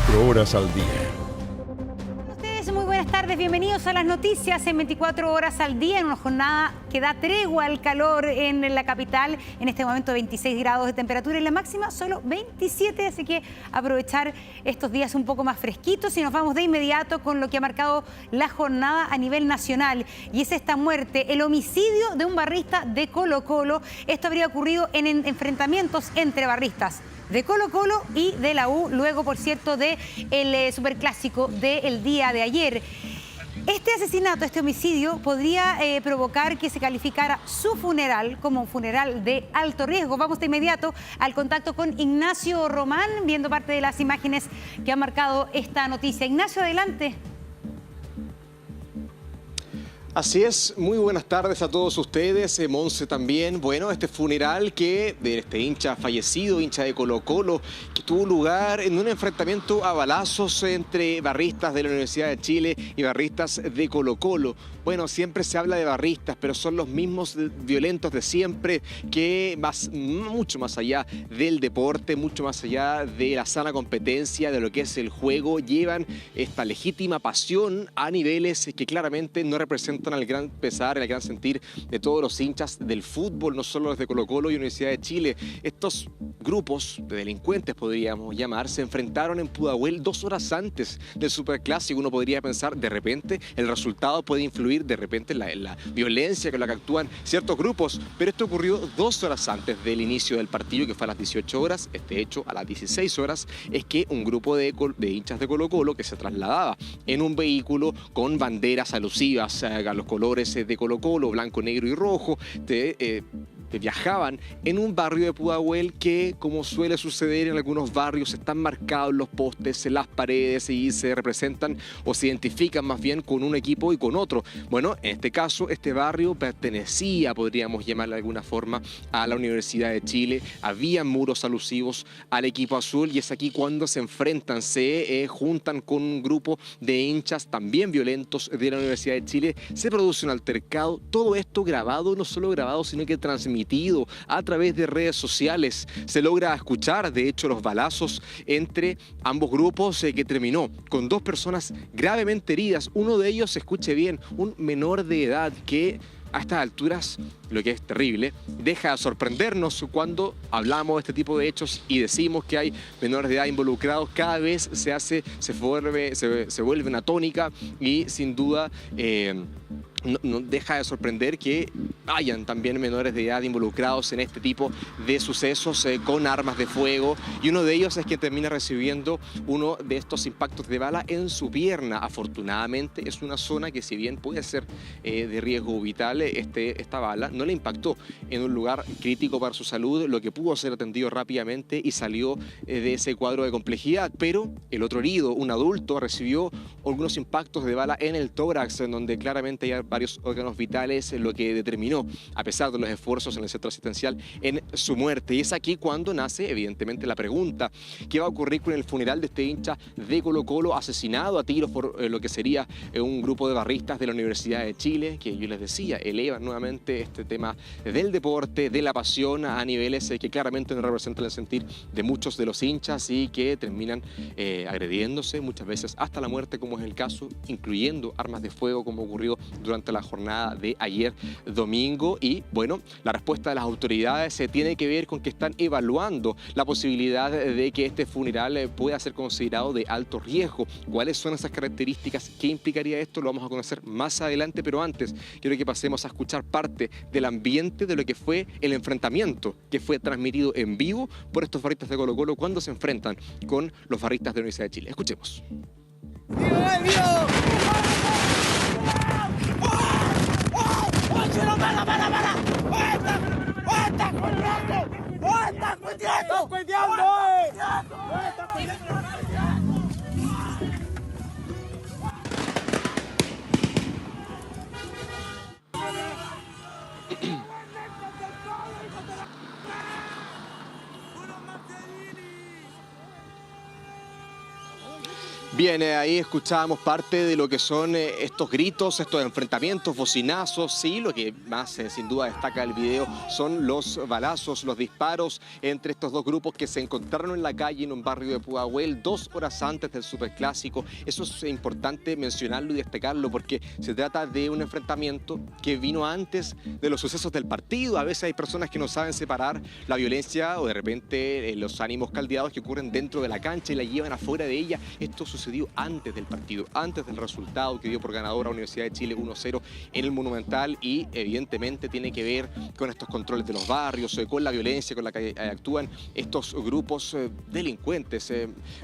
24 horas al día. Ustedes, muy buenas tardes, bienvenidos a las noticias en 24 horas al día, en una jornada que da tregua al calor en la capital. En este momento 26 grados de temperatura y la máxima solo 27, así que aprovechar estos días un poco más fresquitos y nos vamos de inmediato con lo que ha marcado la jornada a nivel nacional, y es esta muerte, el homicidio de un barrista de Colo-Colo. Esto habría ocurrido en enfrentamientos entre barristas de Colo-Colo y de la U, luego, por cierto, del superclásico del día de ayer. Este asesinato, este homicidio, podría provocar que se calificara su funeral como un funeral de alto riesgo. Vamos de inmediato al contacto con Ignacio Román, viendo parte de las imágenes que han marcado esta noticia. Ignacio, adelante. Así es, muy buenas tardes a todos ustedes, Monse también. Bueno, este funeral de este hincha fallecido, hincha de Colo-Colo, que tuvo lugar en un enfrentamiento a balazos entre barristas de la Universidad de Chile y barristas de Colo-Colo. Bueno, siempre se habla de barristas, pero son los mismos violentos de siempre, que mucho más allá del deporte, mucho más allá de la sana competencia, de lo que es el juego, llevan esta legítima pasión a niveles que claramente no representan al gran pesar, al gran sentir de todos los hinchas del fútbol, no solo los de Colo-Colo y Universidad de Chile. Estos grupos de delincuentes, podríamos llamar, se enfrentaron en Pudahuel 2 horas antes del superclásico. Uno podría pensar, de repente, el resultado puede influir de repente en la violencia con la que actúan ciertos grupos, pero esto ocurrió 2 horas antes del inicio del partido, que fue a las 18 horas. Este hecho, a las 16 horas, es que un grupo de hinchas de Colo-Colo que se trasladaba en un vehículo con banderas alusivas a los colores de Colo-Colo, blanco, negro y rojo, viajaban en un barrio de Pudahuel que, como suele suceder en algunos barrios, están marcados los postes, en las paredes, y se representan o se identifican más bien con un equipo y con otro. Bueno, en este caso, este barrio pertenecía, podríamos llamarlo de alguna forma, a la Universidad de Chile. Había muros alusivos al equipo azul, y es aquí cuando se enfrentan, se juntan con un grupo de hinchas también violentos de la Universidad de Chile. Se produce un altercado, todo esto grabado, no solo grabado, sino que transmitido a través de redes sociales. Se logra escuchar, de hecho, los balazos entre ambos grupos, que terminó con 2 personas gravemente heridas. Uno de ellos, se escuche bien, un menor de edad que a estas alturas, lo que es terrible, deja de sorprendernos cuando hablamos de este tipo de hechos y decimos que hay menores de edad involucrados. Cada vez se vuelve una tónica, y sin duda no deja de sorprender que hayan también menores de edad involucrados en este tipo de sucesos con armas de fuego, y uno de ellos es quien termina recibiendo uno de estos impactos de bala en su pierna. Afortunadamente es una zona que, si bien puede ser de riesgo vital, esta bala no le impactó en un lugar crítico para su salud, lo que pudo ser atendido rápidamente y salió de ese cuadro de complejidad. Pero el otro herido, un adulto, recibió algunos impactos de bala en el tórax, en donde claramente hay varios órganos vitales, lo que determinó, a pesar de los esfuerzos en el centro asistencial, en su muerte. Y es aquí cuando nace, evidentemente, la pregunta: ¿qué va a ocurrir con el funeral de este hincha de Colo-Colo asesinado a tiros por lo que sería un grupo de barristas de la Universidad de Chile, que yo les decía, elevan nuevamente este tema del deporte, de la pasión, a niveles que claramente no representan el sentir de muchos de los hinchas, y que terminan agrediéndose muchas veces hasta la muerte, como es el caso, incluyendo armas de fuego, como ocurrió durante la jornada de ayer domingo. Y bueno, la respuesta de las autoridades tiene que ver con que están evaluando la posibilidad de que este funeral pueda ser considerado de alto riesgo. ¿Cuáles son esas características? ¿Qué implicaría esto? Lo vamos a conocer más adelante, pero antes quiero que pasemos a escuchar parte del ambiente de lo que fue el enfrentamiento que fue transmitido en vivo por estos barristas de Colo-Colo cuando se enfrentan con los barristas de la Universidad de Chile. Escuchemos. Bien, ahí escuchábamos parte de lo que son estos gritos, estos enfrentamientos, bocinazos. Sí, lo que más sin duda destaca el video son los balazos, los disparos entre estos dos grupos que se encontraron en la calle en un barrio de Pudahuel 2 horas antes del Superclásico. Eso es importante mencionarlo y destacarlo porque se trata de un enfrentamiento que vino antes de los sucesos del partido. A veces hay personas que no saben separar la violencia o de repente los ánimos caldeados que ocurren dentro de la cancha y la llevan afuera de ella. Esto sucedió antes del partido, antes del resultado que dio por ganadora Universidad de Chile 1-0 en el Monumental y evidentemente tiene que ver con estos controles de los barrios, con la violencia con la que actúan estos grupos delincuentes,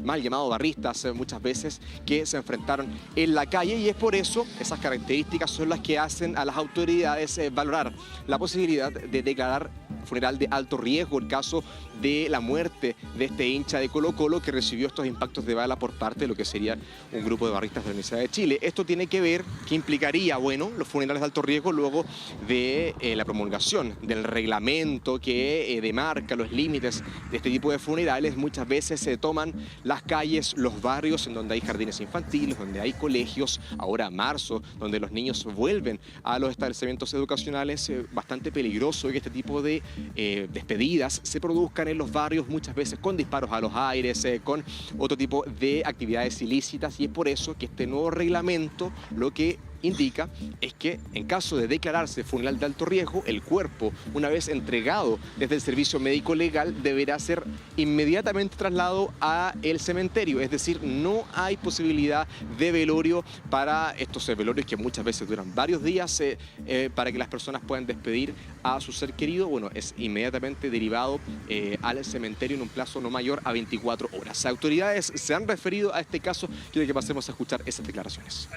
mal llamados barristas muchas veces, que se enfrentaron en la calle y es por eso esas características son las que hacen a las autoridades valorar la posibilidad de declarar funeral de alto riesgo, el caso de la muerte de este hincha de Colo-Colo que recibió estos impactos de bala por parte de lo que sería un grupo de barristas de la Universidad de Chile. Esto tiene que ver, que implicaría, bueno, los funerales de alto riesgo luego de la promulgación del reglamento que demarca los límites de este tipo de funerales. Muchas veces se toman las calles, los barrios en donde hay jardines infantiles, donde hay colegios, ahora marzo, donde los niños vuelven a los establecimientos educacionales. Bastante peligroso que este tipo de despedidas se produzcan en los barrios, muchas veces con disparos a los aires, con otro tipo de actividades ilícitas y es por eso que este nuevo reglamento lo que indica es que en caso de declararse funeral de alto riesgo, el cuerpo, una vez entregado desde el servicio médico legal, deberá ser inmediatamente trasladado a el cementerio. Es decir, no hay posibilidad de velorio para estos velorios que muchas veces duran varios días para que las personas puedan despedir a su ser querido. Bueno, es inmediatamente derivado al cementerio en un plazo no mayor a 24 horas. Las autoridades se han referido a este caso. Quiero que pasemos a escuchar esas declaraciones.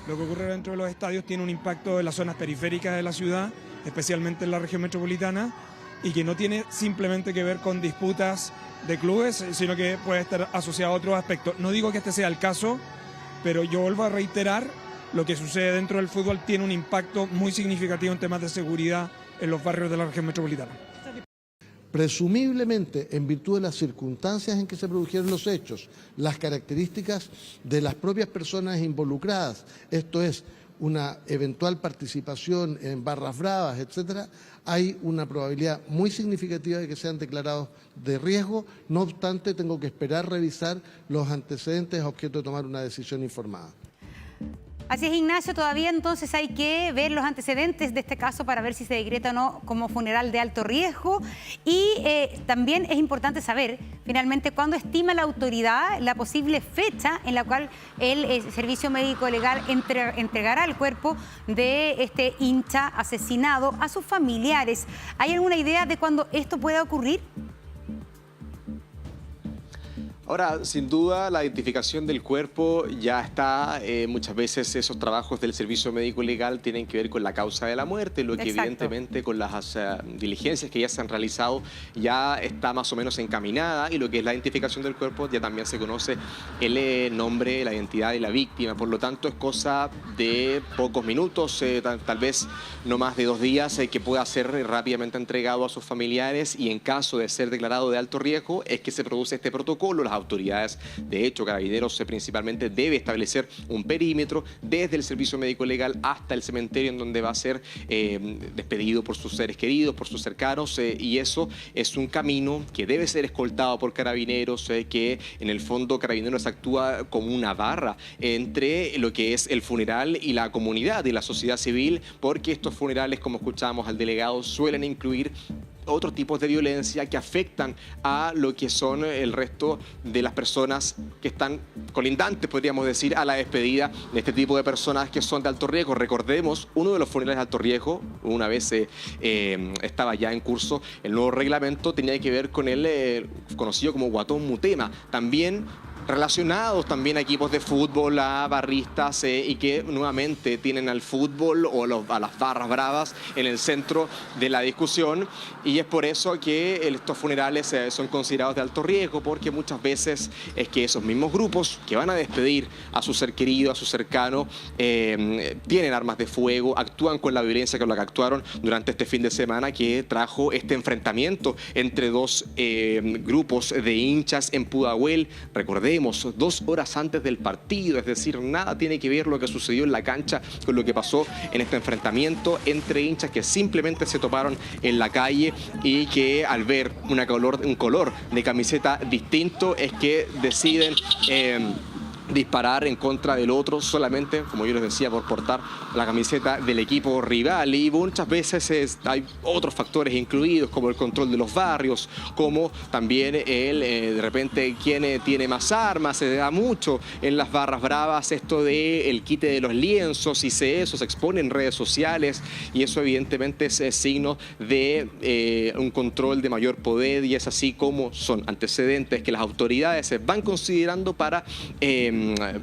Lo que ocurre dentro de los estadios tiene un impacto en las zonas periféricas de la ciudad, especialmente en la región metropolitana, y que no tiene simplemente que ver con disputas de clubes, sino que puede estar asociado a otros aspectos. No digo que este sea el caso, pero yo vuelvo a reiterar, lo que sucede dentro del fútbol tiene un impacto muy significativo en temas de seguridad en los barrios de la región metropolitana. Presumiblemente, en virtud de las circunstancias en que se produjeron los hechos, las características de las propias personas involucradas, esto es, una eventual participación en barras bravas, etcétera, hay una probabilidad muy significativa de que sean declarados de riesgo. No obstante, tengo que esperar revisar los antecedentes objeto de tomar una decisión informada. Así es, Ignacio, todavía entonces hay que ver los antecedentes de este caso para ver si se decreta o no como funeral de alto riesgo. Y también es importante saber, finalmente, cuándo estima la autoridad la posible fecha en la cual el Servicio Médico Legal entregará el cuerpo de este hincha asesinado a sus familiares. ¿Hay alguna idea de cuándo esto pueda ocurrir? Ahora, sin duda, la identificación del cuerpo ya está. Muchas veces esos trabajos del Servicio Médico Legal tienen que ver con la causa de la muerte, lo que Exacto. evidentemente con las diligencias que ya se han realizado ya está más o menos encaminada y lo que es la identificación del cuerpo ya también se conoce el nombre, la identidad de la víctima. Por lo tanto, es cosa de pocos minutos, tal vez no más de 2 días, que pueda ser rápidamente entregado a sus familiares y en caso de ser declarado de alto riesgo es que se produce este protocolo. Las autoridades, de hecho, Carabineros principalmente debe establecer un perímetro desde el Servicio Médico Legal hasta el cementerio en donde va a ser despedido por sus seres queridos, por sus cercanos y eso es un camino que debe ser escoltado por Carabineros, que en el fondo Carabineros actúa como una barra entre lo que es el funeral y la comunidad y la sociedad civil, porque estos funerales, como escuchábamos al delegado, suelen incluir otros tipos de violencia que afectan a lo que son el resto de las personas que están colindantes, podríamos decir, a la despedida de este tipo de personas que son de alto riesgo. Recordemos, uno de los funerales de alto riesgo, una vez estaba ya en curso el nuevo reglamento, tenía que ver con el conocido como Guatón Mutema. También relacionados también a equipos de fútbol, a barristas y que nuevamente tienen al fútbol o a las barras bravas en el centro de la discusión, y es por eso que estos funerales son considerados de alto riesgo, porque muchas veces es que esos mismos grupos que van a despedir a su ser querido, a su cercano, tienen armas de fuego, actúan con la violencia con la que actuaron durante este fin de semana que trajo este enfrentamiento entre dos grupos de hinchas en Pudahuel. Recordemos, 2 horas antes del partido, es decir, nada tiene que ver lo que sucedió en la cancha con lo que pasó en este enfrentamiento entre hinchas que simplemente se toparon en la calle y que al ver un color de camiseta distinto es que deciden disparar en contra del otro solamente, como yo les decía, por portar la camiseta del equipo rival. Y muchas veces hay otros factores incluidos, como el control de los barrios, como también de repente quién tiene más armas. Se da mucho en las barras bravas esto de el quite de los lienzos, y eso se expone en redes sociales, y eso evidentemente es signo de un control de mayor poder, y es así como son antecedentes que las autoridades se van considerando para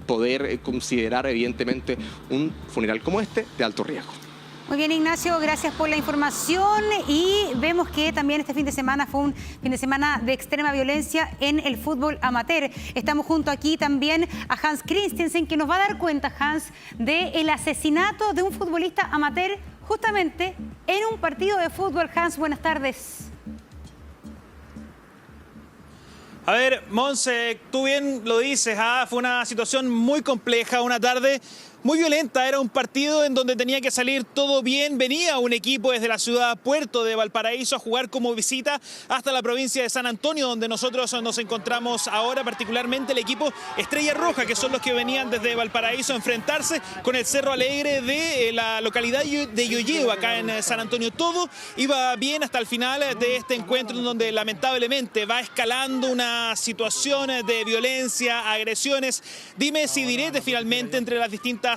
poder considerar evidentemente un funeral como este de alto riesgo. Muy bien, Ignacio, gracias por la información, y vemos que también este fin de semana fue un fin de semana de extrema violencia en el fútbol amateur. Estamos junto aquí también a Hans Christensen, que nos va a dar cuenta, Hans, del asesinato de un futbolista amateur justamente en un partido de fútbol. Hans, buenas tardes. A ver, Monse, tú bien lo dices, fue una situación muy compleja, una tarde muy violenta. Era un partido en donde tenía que salir todo bien. Venía un equipo desde la ciudad Puerto de Valparaíso a jugar como visita hasta la provincia de San Antonio, donde nosotros nos encontramos ahora, particularmente el equipo Estrella Roja, que son los que venían desde Valparaíso a enfrentarse con el Cerro Alegre de la localidad de Yoyeo, acá en San Antonio. Todo iba bien hasta el final de este encuentro, en donde lamentablemente va escalando una situación de violencia, agresiones, dimes y diretes finalmente entre las distintas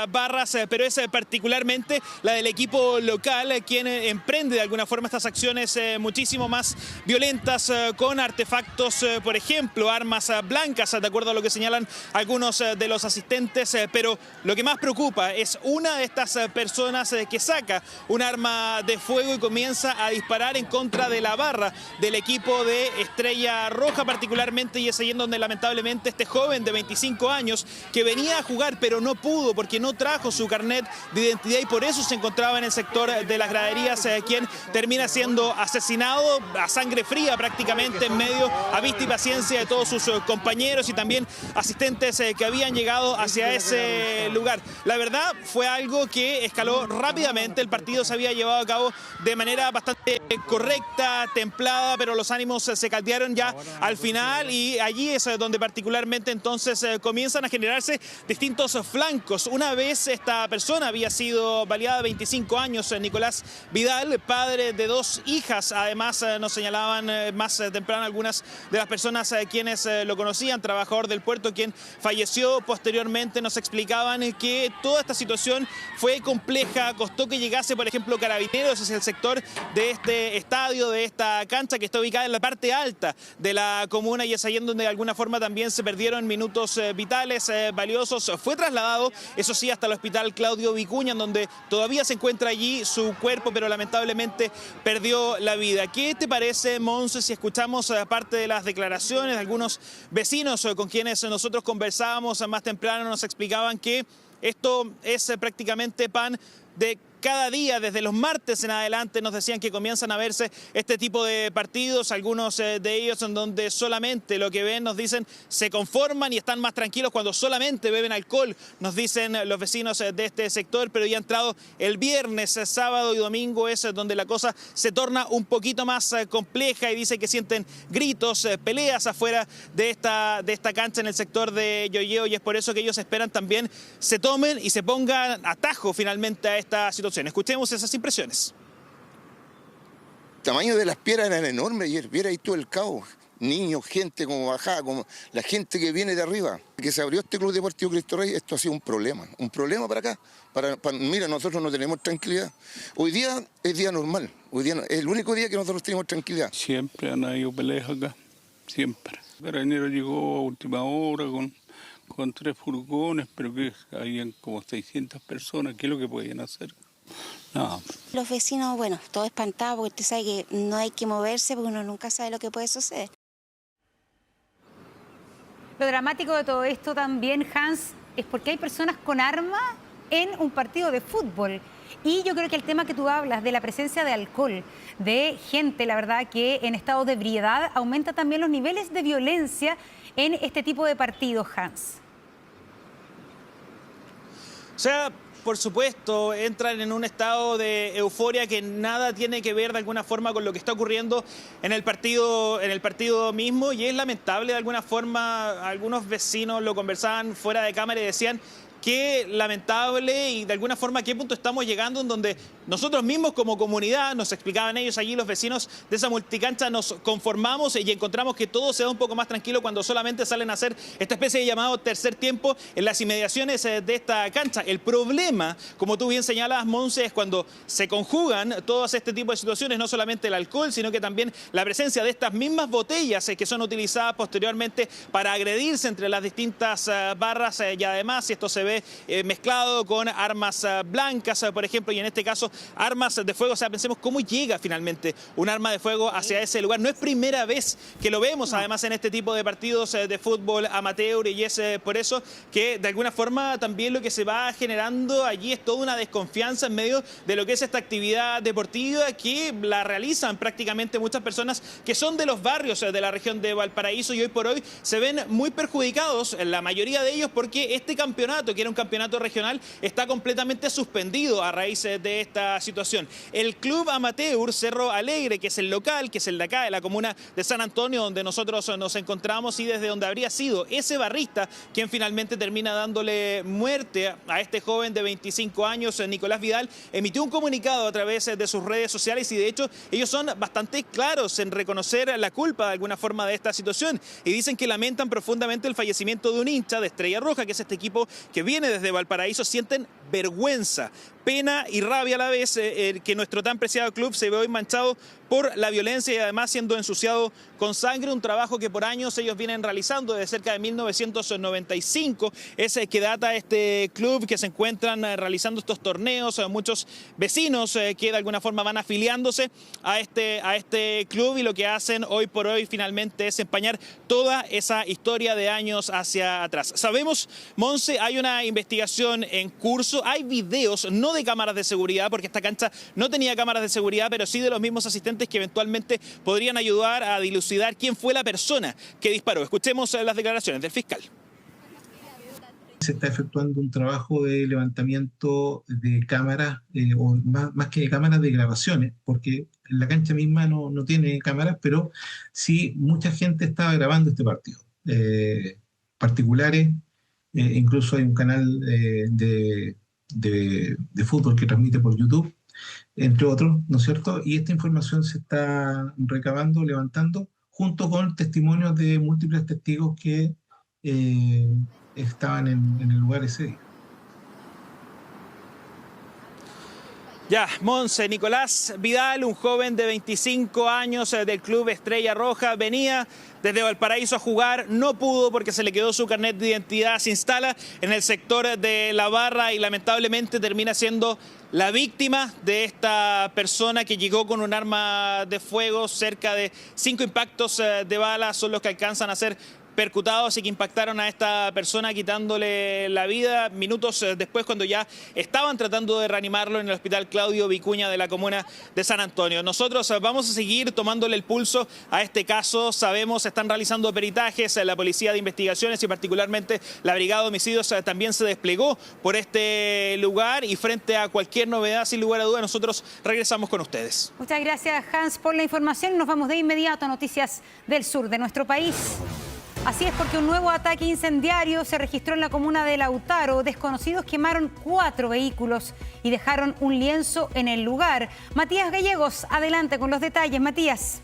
barras, pero es particularmente la del equipo local quien emprende de alguna forma estas acciones muchísimo más violentas, con artefactos, por ejemplo, armas blancas, de acuerdo a lo que señalan algunos de los asistentes, pero lo que más preocupa es una de estas personas que saca un arma de fuego y comienza a disparar en contra de la barra del equipo de Estrella Roja particularmente, y es ahí en donde lamentablemente este joven de 25 años que venía a jugar pero no pudo porque no trajo su carnet de identidad y por eso se encontraba en el sector de las graderías, quien termina siendo asesinado a sangre fría prácticamente en medio, a vista y paciencia de todos sus compañeros y también asistentes que habían llegado hacia ese lugar. La verdad fue algo que escaló rápidamente. El partido se había llevado a cabo de manera bastante correcta, templada, pero los ánimos se caldearon ya al final, y allí es donde particularmente entonces comienzan a generarse distintos flancos. Una vez esta persona había sido baleada, 25 años, Nicolás Vidal, padre de 2 hijas. Además, nos señalaban más temprano algunas de las personas quienes lo conocían, trabajador del puerto, quien falleció posteriormente. Nos explicaban que toda esta situación fue compleja, costó que llegase, por ejemplo, Carabineros hacia el sector de este estadio, de esta cancha que está ubicada en la parte alta de la comuna, y es ahí en donde de alguna forma también se perdieron minutos vitales, valiosos. Fue trasladado, eso sí, hasta el hospital Claudio Vicuña, en donde todavía se encuentra allí su cuerpo, pero lamentablemente perdió la vida. ¿Qué te parece, Monse, si escuchamos parte de las declaraciones de algunos vecinos con quienes nosotros conversábamos más temprano? Nos explicaban que esto es prácticamente pan de cada día, desde los martes en adelante. Nos decían que comienzan a verse este tipo de partidos, algunos de ellos en donde solamente lo que ven, nos dicen, se conforman y están más tranquilos cuando solamente beben alcohol, nos dicen los vecinos de este sector, pero ya entrado el viernes, sábado y domingo es donde la cosa se torna un poquito más compleja, y dice que sienten gritos, peleas afuera de esta cancha en el sector de Yoyeo, y es por eso que ellos esperan también se tomen y se pongan atajo finalmente a esta situación. Escuchemos esas impresiones. El tamaño de las piedras eran enormes ayer, viera ahí todo el caos. Niños, gente como bajada, como la gente que viene de arriba. Que se abrió este Club Deportivo Cristo Rey, esto ha sido un problema para acá. Mira, nosotros no tenemos tranquilidad. Hoy día es día normal, hoy día es el único día que nosotros tenemos tranquilidad. Siempre han habido peleas acá, siempre. Carabinero llegó a última hora con 3 furgones, pero que habían como 600 personas. ¿Qué es lo que podían hacer? No. Los vecinos, bueno, todo espantado porque usted sabe que no hay que moverse porque uno nunca sabe lo que puede suceder. Lo dramático de todo esto también, Hans, es porque hay personas con armas en un partido de fútbol. Y yo creo que el tema que tú hablas de la presencia de alcohol, de gente, la verdad, que en estado de ebriedad, aumenta también los niveles de violencia en este tipo de partidos, Hans. O sea, por supuesto, entran en un estado de euforia que nada tiene que ver de alguna forma con lo que está ocurriendo en el partido mismo, y es lamentable de alguna forma. Algunos vecinos lo conversaban fuera de cámara y decían qué lamentable y de alguna forma a qué punto estamos llegando, en donde nosotros mismos como comunidad, nos explicaban ellos allí, los vecinos de esa multicancha, nos conformamos y encontramos que todo se da un poco más tranquilo cuando solamente salen a hacer esta especie de llamado tercer tiempo en las inmediaciones de esta cancha. El problema, como tú bien señalas, Monse, es cuando se conjugan todos este tipo de situaciones, no solamente el alcohol, sino que también la presencia de estas mismas botellas que son utilizadas posteriormente para agredirse entre las distintas barras, y además, si esto se ve mezclado con armas blancas, por ejemplo, y en este caso armas de fuego. O sea, pensemos cómo llega finalmente un arma de fuego hacia ese lugar. No es primera vez que lo vemos, además, en este tipo de partidos de fútbol amateur, y es por eso que de alguna forma también lo que se va generando allí es toda una desconfianza en medio de lo que es esta actividad deportiva que la realizan prácticamente muchas personas que son de los barrios de la región de Valparaíso, y hoy por hoy se ven muy perjudicados, la mayoría de ellos, porque este campeonato, que era un campeonato regional, está completamente suspendido a raíz de esta situación. El club amateur Cerro Alegre, que es el local, que es el de acá, de la comuna de San Antonio, donde nosotros nos encontramos y desde donde habría sido ese barrista quien finalmente termina dándole muerte a este joven de 25 años, Nicolás Vidal, emitió un comunicado a través de sus redes sociales, y de hecho ellos son bastante claros en reconocer la culpa de alguna forma de esta situación, y dicen que lamentan profundamente el fallecimiento de un hincha de Estrella Roja, que es este equipo que viene desde Valparaíso. Sienten vergüenza, pena y rabia a la vez que nuestro tan preciado club se ve hoy manchado por la violencia y además siendo ensuciado con sangre. Un trabajo que por años ellos vienen realizando desde cerca de 1995. Es que data este club, que se encuentran realizando estos torneos. Muchos vecinos que de alguna forma van afiliándose a este club, y lo que hacen hoy por hoy finalmente es empañar toda esa historia de años hacia atrás. Sabemos, Monse, hay una investigación en curso, hay videos, no de cámaras de seguridad, porque esta cancha no tenía cámaras de seguridad, pero sí de los mismos asistentes que eventualmente podrían ayudar a dilucidar quién fue la persona que disparó. Escuchemos las declaraciones del fiscal. Se está efectuando un trabajo de levantamiento de cámaras, o más que de cámaras, de grabaciones, porque la cancha misma no tiene cámaras, pero sí mucha gente estaba grabando este partido. Particulares, incluso hay un canal de fútbol que transmite por YouTube, entre otros, ¿no es cierto? Y esta información se está recabando, levantando, junto con testimonios de múltiples testigos que estaban en el lugar ese día. Ya, Monse, Nicolás Vidal, un joven de 25 años del club Estrella Roja, venía desde Valparaíso a jugar, no pudo porque se le quedó su carnet de identidad, se instala en el sector de la barra y lamentablemente termina siendo la víctima de esta persona que llegó con un arma de fuego. Cerca de 5 impactos de bala son los que alcanzan a ser percutados y que impactaron a esta persona, quitándole la vida minutos después, cuando ya estaban tratando de reanimarlo en el hospital Claudio Vicuña de la comuna de San Antonio. Nosotros vamos a seguir tomándole el pulso a este caso. Sabemos, se están realizando peritajes, la Policía de Investigaciones y particularmente la Brigada de Homicidios también se desplegó por este lugar, y frente a cualquier novedad, sin lugar a dudas, nosotros regresamos con ustedes. Muchas gracias, Hans, por la información. Nos vamos de inmediato a noticias del sur de nuestro país. Así es, porque un nuevo ataque incendiario se registró en la comuna de Lautaro. Desconocidos quemaron 4 vehículos y dejaron un lienzo en el lugar. Matías Gallegos, adelante con los detalles, Matías.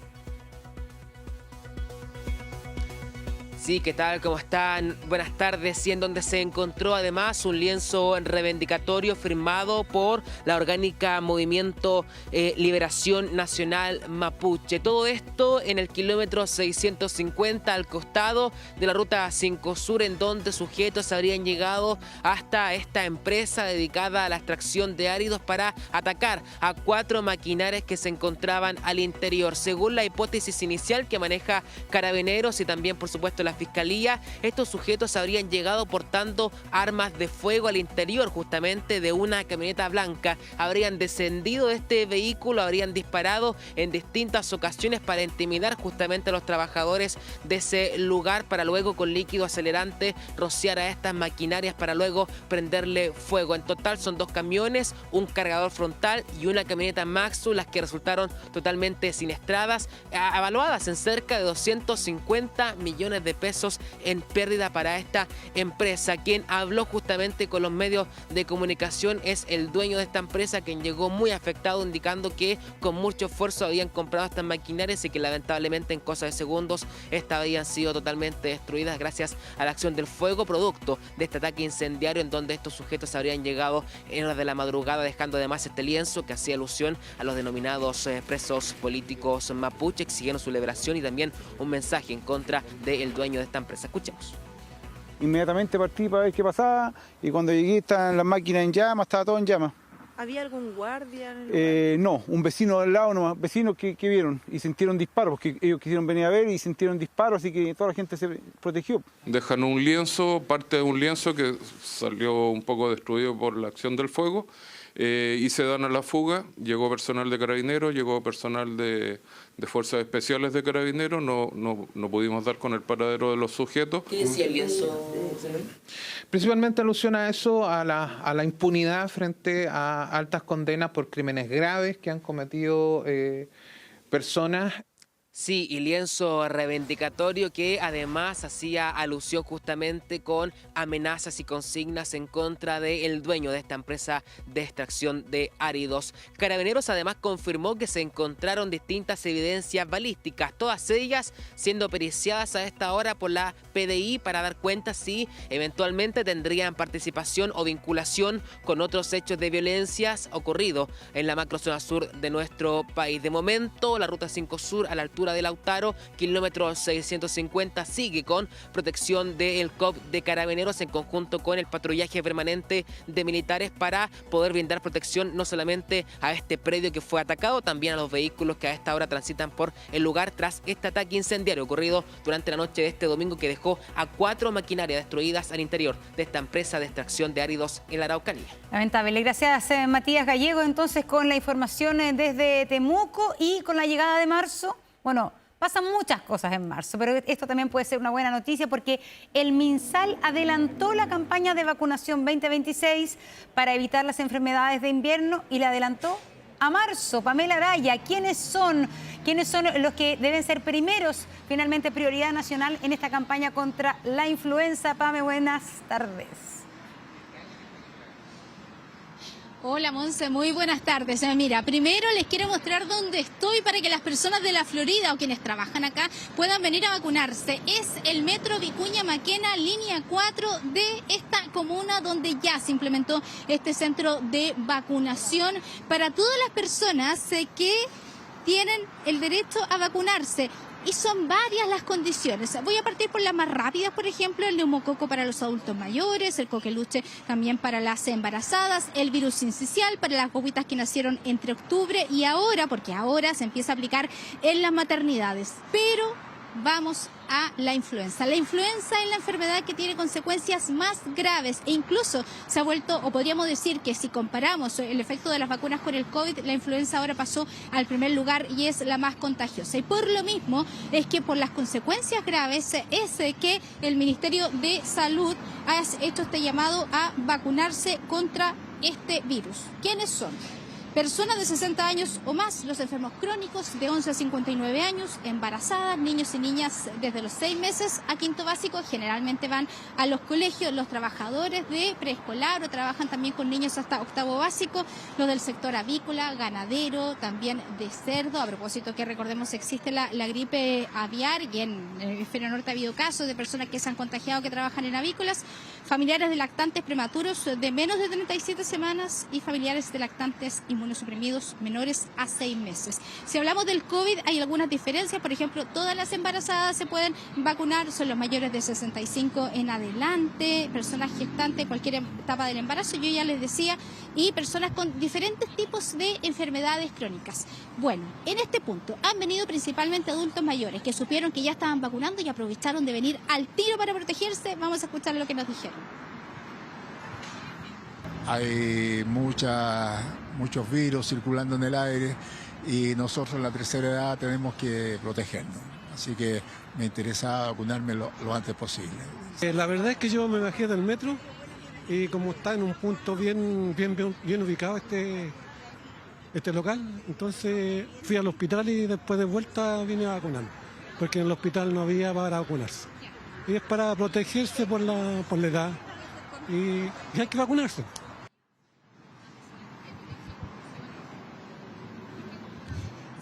Sí, ¿qué tal? ¿Cómo están? Buenas tardes. Y en donde se encontró además un lienzo reivindicatorio firmado por la orgánica Movimiento Liberación Nacional Mapuche. Todo esto en el kilómetro 650 al costado de la ruta 5 Sur, en donde sujetos habrían llegado hasta esta empresa dedicada a la extracción de áridos para atacar a 4 maquinarias que se encontraban al interior. Según la hipótesis inicial que maneja Carabineros y también, por supuesto, la Fiscalía, estos sujetos habrían llegado portando armas de fuego al interior justamente de una camioneta blanca. Habrían descendido de este vehículo, habrían disparado en distintas ocasiones para intimidar justamente a los trabajadores de ese lugar, para luego con líquido acelerante rociar a estas maquinarias para luego prenderle fuego. En total son 2 camiones, un cargador frontal y una camioneta Maxus, las que resultaron totalmente siniestradas, evaluadas en cerca de 250 millones de pesos en pérdida para esta empresa. Quien habló justamente con los medios de comunicación es el dueño de esta empresa, quien llegó muy afectado, indicando que con mucho esfuerzo habían comprado estas maquinarias y que lamentablemente en cosa de segundos estas habían sido totalmente destruidas gracias a la acción del fuego, producto de este ataque incendiario en donde estos sujetos habrían llegado en horas de la madrugada, dejando además este lienzo que hacía alusión a los denominados presos políticos mapuche, exigiendo su liberación y también un mensaje en contra del dueño de esta empresa. Escuchemos. Inmediatamente partí para ver qué pasaba y cuando llegué estaban las máquinas en llamas, estaba todo en llamas. ¿Había algún guardia en el lugar? No, un vecino al lado nomás, vecinos que vieron y sintieron disparos, porque ellos quisieron venir a ver y sintieron disparos, así que toda la gente se protegió. Dejan un lienzo, parte de un lienzo que salió un poco destruido por la acción del fuego, y se dan a la fuga. Llegó personal de Carabineros, llegó personal de Fuerzas Especiales de Carabineros, no pudimos dar con el paradero de los sujetos. ¿Qué decía el lienzo? Principalmente alusión a eso, a la impunidad frente a altas condenas por crímenes graves que han cometido personas. Sí, y lienzo reivindicatorio que además hacía alusión justamente con amenazas y consignas en contra del dueño de esta empresa de extracción de áridos. Carabineros además confirmó que se encontraron distintas evidencias balísticas, todas ellas siendo periciadas a esta hora por la PDI para dar cuenta si eventualmente tendrían participación o vinculación con otros hechos de violencias ocurridos en la macrozona sur de nuestro país. De momento, la ruta 5 Sur a la altura de Lautaro, kilómetro 650, sigue con protección del COP de Carabineros en conjunto con el patrullaje permanente de militares para poder brindar protección no solamente a este predio que fue atacado, también a los vehículos que a esta hora transitan por el lugar tras este ataque incendiario ocurrido durante la noche de este domingo, que dejó a 4 maquinarias destruidas al interior de esta empresa de extracción de áridos en la Araucanía. Lamentable. Gracias, Matías Gallego, entonces con la información desde Temuco. Y con la llegada de marzo, bueno, pasan muchas cosas en marzo, pero esto también puede ser una buena noticia porque el MinSal adelantó la campaña de vacunación 2026 para evitar las enfermedades de invierno y la adelantó a marzo. Pamela Araya, ¿quiénes son los que deben ser primeros, finalmente prioridad nacional en esta campaña contra la influenza? Pame, buenas tardes. Hola Monse, muy buenas tardes. Mira, primero les quiero mostrar dónde estoy para que las personas de la Florida o quienes trabajan acá puedan venir a vacunarse. Es el Metro Vicuña Maquena, línea 4 de esta comuna donde ya se implementó este centro de vacunación para todas las personas que tienen el derecho a vacunarse. Y son varias las condiciones. Voy a partir por las más rápidas, por ejemplo, el neumococo para los adultos mayores, el coqueluche también para las embarazadas, el virus sincicial para las guaguitas que nacieron entre octubre y ahora, porque ahora se empieza a aplicar en las maternidades. Pero vamos a la influenza. La influenza es la enfermedad que tiene consecuencias más graves e incluso se ha vuelto, o podríamos decir que si comparamos el efecto de las vacunas con el COVID, la influenza ahora pasó al primer lugar y es la más contagiosa. Y por lo mismo es que por las consecuencias graves es que el Ministerio de Salud ha hecho este llamado a vacunarse contra este virus. ¿Quiénes son? Personas de 60 años o más, los enfermos crónicos de 11 a 59 años, embarazadas, niños y niñas desde los 6 meses a quinto básico, generalmente van a los colegios, los trabajadores de preescolar o trabajan también con niños hasta octavo básico, los del sector avícola, ganadero, también de cerdo. A propósito que recordemos existe la gripe aviar y en el hemisferio norte ha habido casos de personas que se han contagiado que trabajan en avícolas, familiares de lactantes prematuros de menos de 37 semanas y familiares de lactantes inmunosuprimidos menores a 6 meses. Si hablamos del COVID hay algunas diferencias, por ejemplo, todas las embarazadas se pueden vacunar, son los mayores de 65 en adelante, personas gestantes, cualquier etapa del embarazo, yo ya les decía, y personas con diferentes tipos de enfermedades crónicas. Bueno, en este punto han venido principalmente adultos mayores que supieron que ya estaban vacunando y aprovecharon de venir al tiro para protegerse. Vamos a escuchar lo que nos dijeron. Hay muchos virus circulando en el aire y nosotros en la tercera edad tenemos que protegernos. Así que me interesa vacunarme lo antes posible. La verdad es que yo me bajé del metro y como está en un punto bien ubicado este local, entonces fui al hospital y después de vuelta vine a vacunarme, porque en el hospital no había para vacunarse. Y es para protegerse por la edad y hay que vacunarse.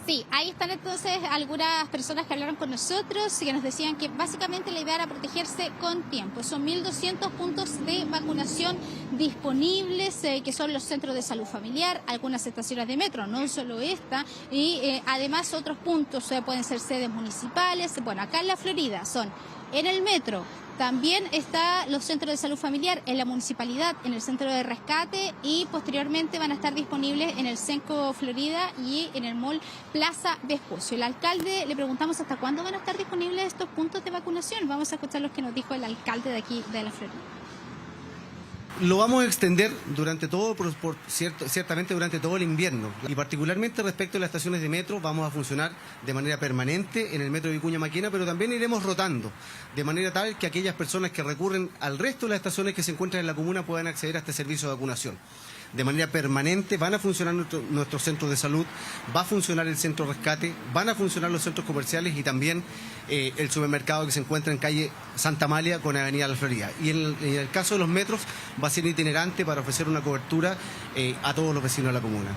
Sí, ahí están entonces algunas personas que hablaron con nosotros y que nos decían que básicamente la idea era protegerse con tiempo. Son 1.200 puntos de vacunación disponibles, que son los centros de salud familiar, algunas estaciones de metro, no solo esta, y además otros puntos pueden ser sedes municipales. Bueno, acá en la Florida son en el metro. También están los centros de salud familiar en la municipalidad, en el centro de rescate y posteriormente van a estar disponibles en el Senco Florida y en el Mall Plaza Vespucio. El alcalde le preguntamos hasta cuándo van a estar disponibles estos puntos de vacunación. Vamos a escuchar lo que nos dijo el alcalde de aquí de la Florida. Lo vamos a extender durante todo, ciertamente durante todo el invierno. Y particularmente respecto a las estaciones de metro, vamos a funcionar de manera permanente en el metro de Vicuña Maquena, pero también iremos rotando, de manera tal que aquellas personas que recurren al resto de las estaciones que se encuentran en la comuna puedan acceder a este servicio de vacunación. De manera permanente van a funcionar nuestros centros de salud, va a funcionar el centro de rescate, van a funcionar los centros comerciales y también el supermercado que se encuentra en calle Santa Amalia con Avenida La Florida. Y en el caso de los metros va a ser itinerante para ofrecer una cobertura a todos los vecinos de la comuna.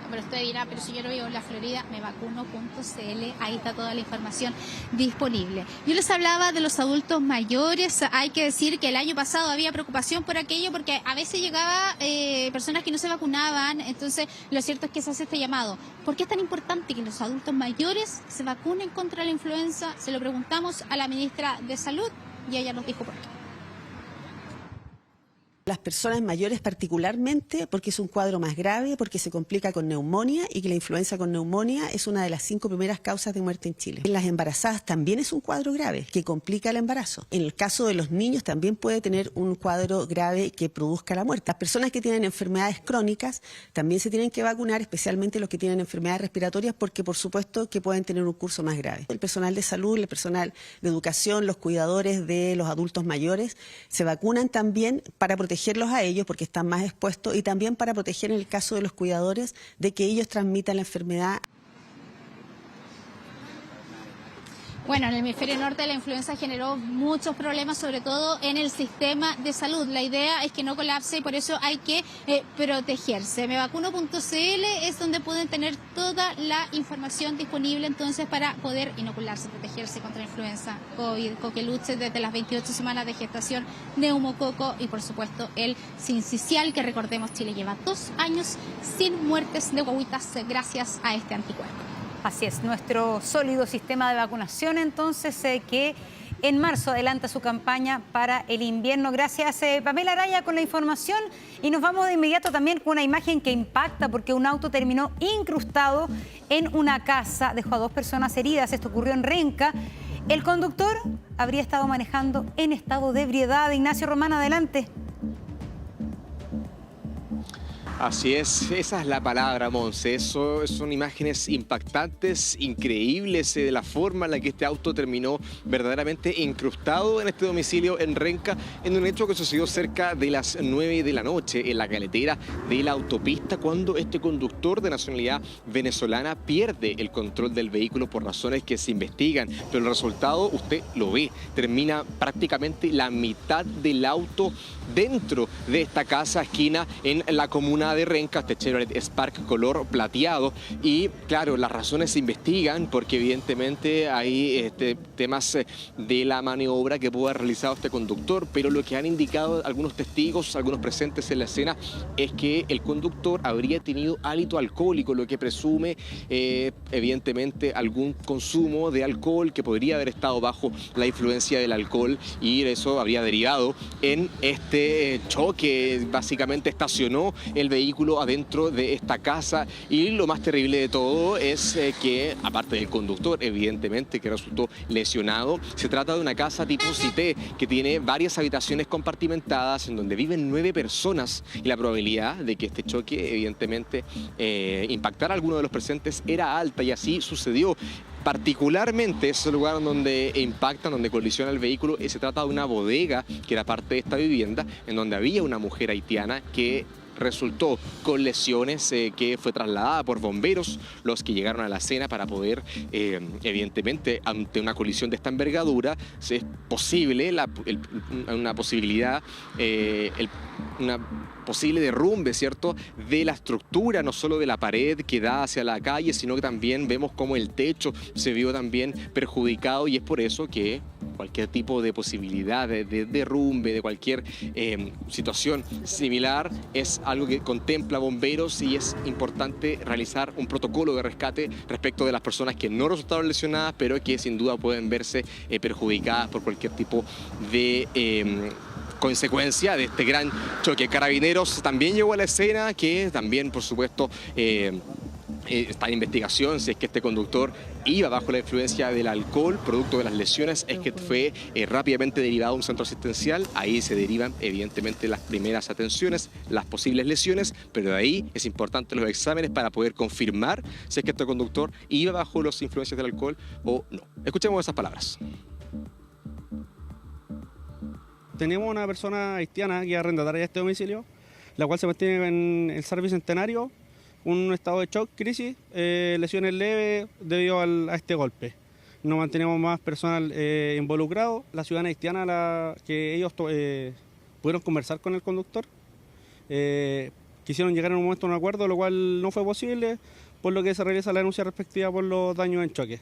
Pero usted dirá, pero si yo no vivo en la Florida, me vacuno.cl, ahí está toda la información disponible. Yo les hablaba de los adultos mayores. Hay que decir que el año pasado había preocupación por aquello porque a veces llegaba personas que no se vacunaban, entonces lo cierto es que se hace este llamado. ¿Por qué es tan importante que los adultos mayores se vacunen contra la influenza? Se lo preguntamos a la ministra de Salud y ella nos dijo por qué. Las personas mayores particularmente porque es un cuadro más grave, porque se complica con neumonía y que la influenza con neumonía es una de las 5 primeras causas de muerte en Chile. En las embarazadas también es un cuadro grave que complica el embarazo. En el caso de los niños también puede tener un cuadro grave que produzca la muerte. Las personas que tienen enfermedades crónicas también se tienen que vacunar, especialmente los que tienen enfermedades respiratorias porque por supuesto que pueden tener un curso más grave. El personal de salud, el personal de educación, los cuidadores de los adultos mayores se vacunan también para protegerlos a ellos porque están más expuestos y también para proteger en el caso de los cuidadores de que ellos transmitan la enfermedad. Bueno, en el hemisferio norte la influenza generó muchos problemas, sobre todo en el sistema de salud. La idea es que no colapse y por eso hay que protegerse. Mevacuno.cl es donde pueden tener toda la información disponible entonces para poder inocularse, protegerse contra la influenza, COVID, coqueluche desde las 28 semanas de gestación, neumococo y por supuesto el sincicial, que recordemos Chile lleva 2 años sin muertes de guaguitas gracias a este anticuerpo. Así es, nuestro sólido sistema de vacunación entonces que en marzo adelanta su campaña para el invierno. Gracias Pamela Araya con la información y nos vamos de inmediato también con una imagen que impacta porque un auto terminó incrustado en una casa, dejó a 2 personas heridas, esto ocurrió en Renca. El conductor habría estado manejando en estado de ebriedad. Ignacio Román, adelante. Así es, esa es la palabra, Monse. Eso son imágenes impactantes, increíbles, de la forma en la que este auto terminó verdaderamente incrustado en este domicilio en Renca, en un hecho que sucedió cerca de las 9 de la noche en la carretera de la autopista, cuando este conductor de nacionalidad venezolana pierde el control del vehículo por razones que se investigan. Pero el resultado, usted lo ve, termina prácticamente la mitad del auto dentro de esta casa esquina en la comuna de Renca, este Chevrolet Spark color plateado. Y claro, las razones se investigan porque evidentemente hay temas de la maniobra que pudo haber realizado este conductor, pero lo que han indicado algunos testigos, algunos presentes en la escena, es que el conductor habría tenido hálito alcohólico, lo que presume evidentemente algún consumo de alcohol, que podría haber estado bajo la influencia del alcohol, y eso habría derivado en este choque. Básicamente estacionó el vehículo adentro de esta casa, y lo más terrible de todo es que, aparte del conductor, evidentemente, que resultó lesionado, se trata de una casa tipo Cité que tiene varias habitaciones compartimentadas en donde viven 9 personas, y la probabilidad de que este choque evidentemente impactara a alguno de los presentes era alta, y así sucedió. Particularmente ese lugar donde impacta, donde colisiona el vehículo, se trata de una bodega que era parte de esta vivienda, en donde había una mujer haitiana que resultó con lesiones, que fue trasladada por bomberos, los que llegaron a la escena para poder, evidentemente, ante una colisión de esta envergadura, es posible una posibilidad, una posible derrumbe, ¿cierto?, de la estructura, no solo de la pared que da hacia la calle, sino que también vemos cómo el techo se vio también perjudicado, y es por eso que cualquier tipo de posibilidad de derrumbe, de cualquier situación similar, es algo que contempla bomberos, y es importante realizar un protocolo de rescate respecto de las personas que no resultaron lesionadas, pero que sin duda pueden verse perjudicadas por cualquier tipo de consecuencia de este gran choque. Carabineros también llegó a la escena, que también, por supuesto, está en investigación si es que este conductor iba bajo la influencia del alcohol, producto de las lesiones. Es que fue rápidamente derivado a un centro asistencial. Ahí se derivan evidentemente las primeras atenciones, las posibles lesiones, pero de ahí es importante los exámenes para poder confirmar si es que este conductor iba bajo las influencias del alcohol o no. Escuchemos esas palabras. Tenemos una persona haitiana que es arrendataria de este domicilio, la cual se mantiene en el servicio centenario, un estado de shock, crisis, lesiones leves debido a este golpe. No mantenemos más personal involucrado. La ciudadana haitiana, que ellos pudieron conversar con el conductor, quisieron llegar en un momento a un acuerdo, lo cual no fue posible, por lo que se realiza la denuncia respectiva por los daños en choque.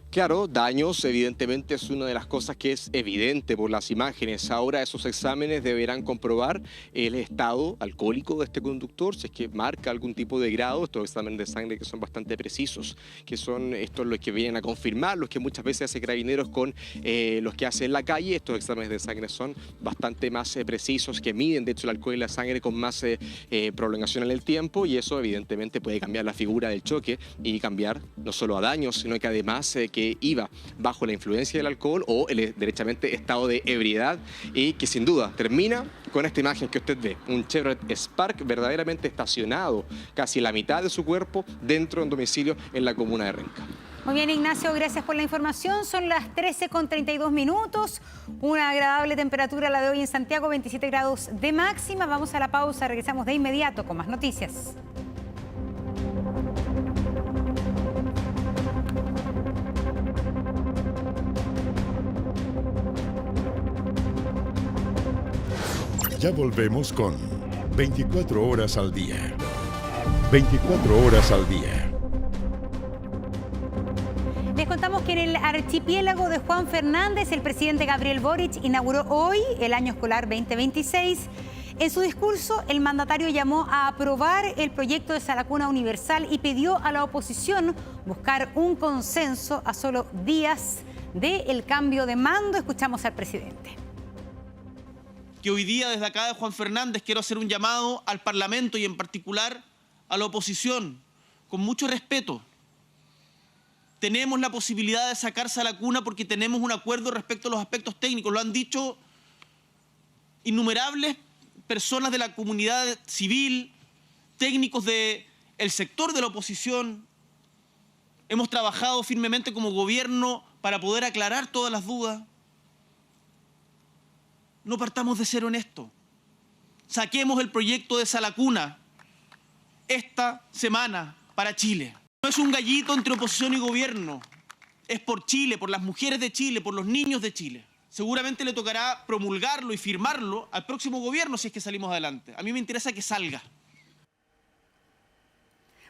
Claro, daños evidentemente es una de las cosas que es evidente por las imágenes. Ahora esos exámenes deberán comprobar el estado alcohólico de este conductor, si es que marca algún tipo de grado. Estos exámenes de sangre que son bastante precisos, que son estos los que vienen a confirmar, los que muchas veces hace Carabineros con los que hace en la calle. Estos exámenes de sangre son bastante más precisos, que miden de hecho el alcohol en la sangre con más prolongación en el tiempo, y eso evidentemente puede cambiar la figura del choque y cambiar no solo a daños, sino que además que iba bajo la influencia del alcohol o el derechamente estado de ebriedad, y que sin duda termina con esta imagen que usted ve, un Chevrolet Spark verdaderamente estacionado casi la mitad de su cuerpo dentro de un domicilio en la comuna de Renca. Muy bien, Ignacio, gracias por la información. Son las 13:32. Una agradable temperatura la de hoy en Santiago, 27 grados de máxima. Vamos a la pausa, regresamos de inmediato con más noticias. Ya volvemos con 24 horas al día. 24 horas al día. Les contamos que en el archipiélago de Juan Fernández, el presidente Gabriel Boric inauguró hoy el año escolar 2026. En su discurso, el mandatario llamó a aprobar el proyecto de sala cuna universal y pidió a la oposición buscar un consenso a solo días del cambio de mando. Escuchamos al presidente. Que hoy día desde acá de Juan Fernández quiero hacer un llamado al Parlamento y en particular a la oposición, con mucho respeto. Tenemos la posibilidad de sacarse a la cuna porque tenemos un acuerdo respecto a los aspectos técnicos. Lo han dicho innumerables personas de la comunidad civil, técnicos del sector de la oposición. Hemos trabajado firmemente como gobierno para poder aclarar todas las dudas. No partamos de cero en esto. Saquemos el proyecto de Sala Cuna esta semana para Chile. No es un gallito entre oposición y gobierno. Es por Chile, por las mujeres de Chile, por los niños de Chile. Seguramente le tocará promulgarlo y firmarlo al próximo gobierno si es que salimos adelante. A mí me interesa que salga.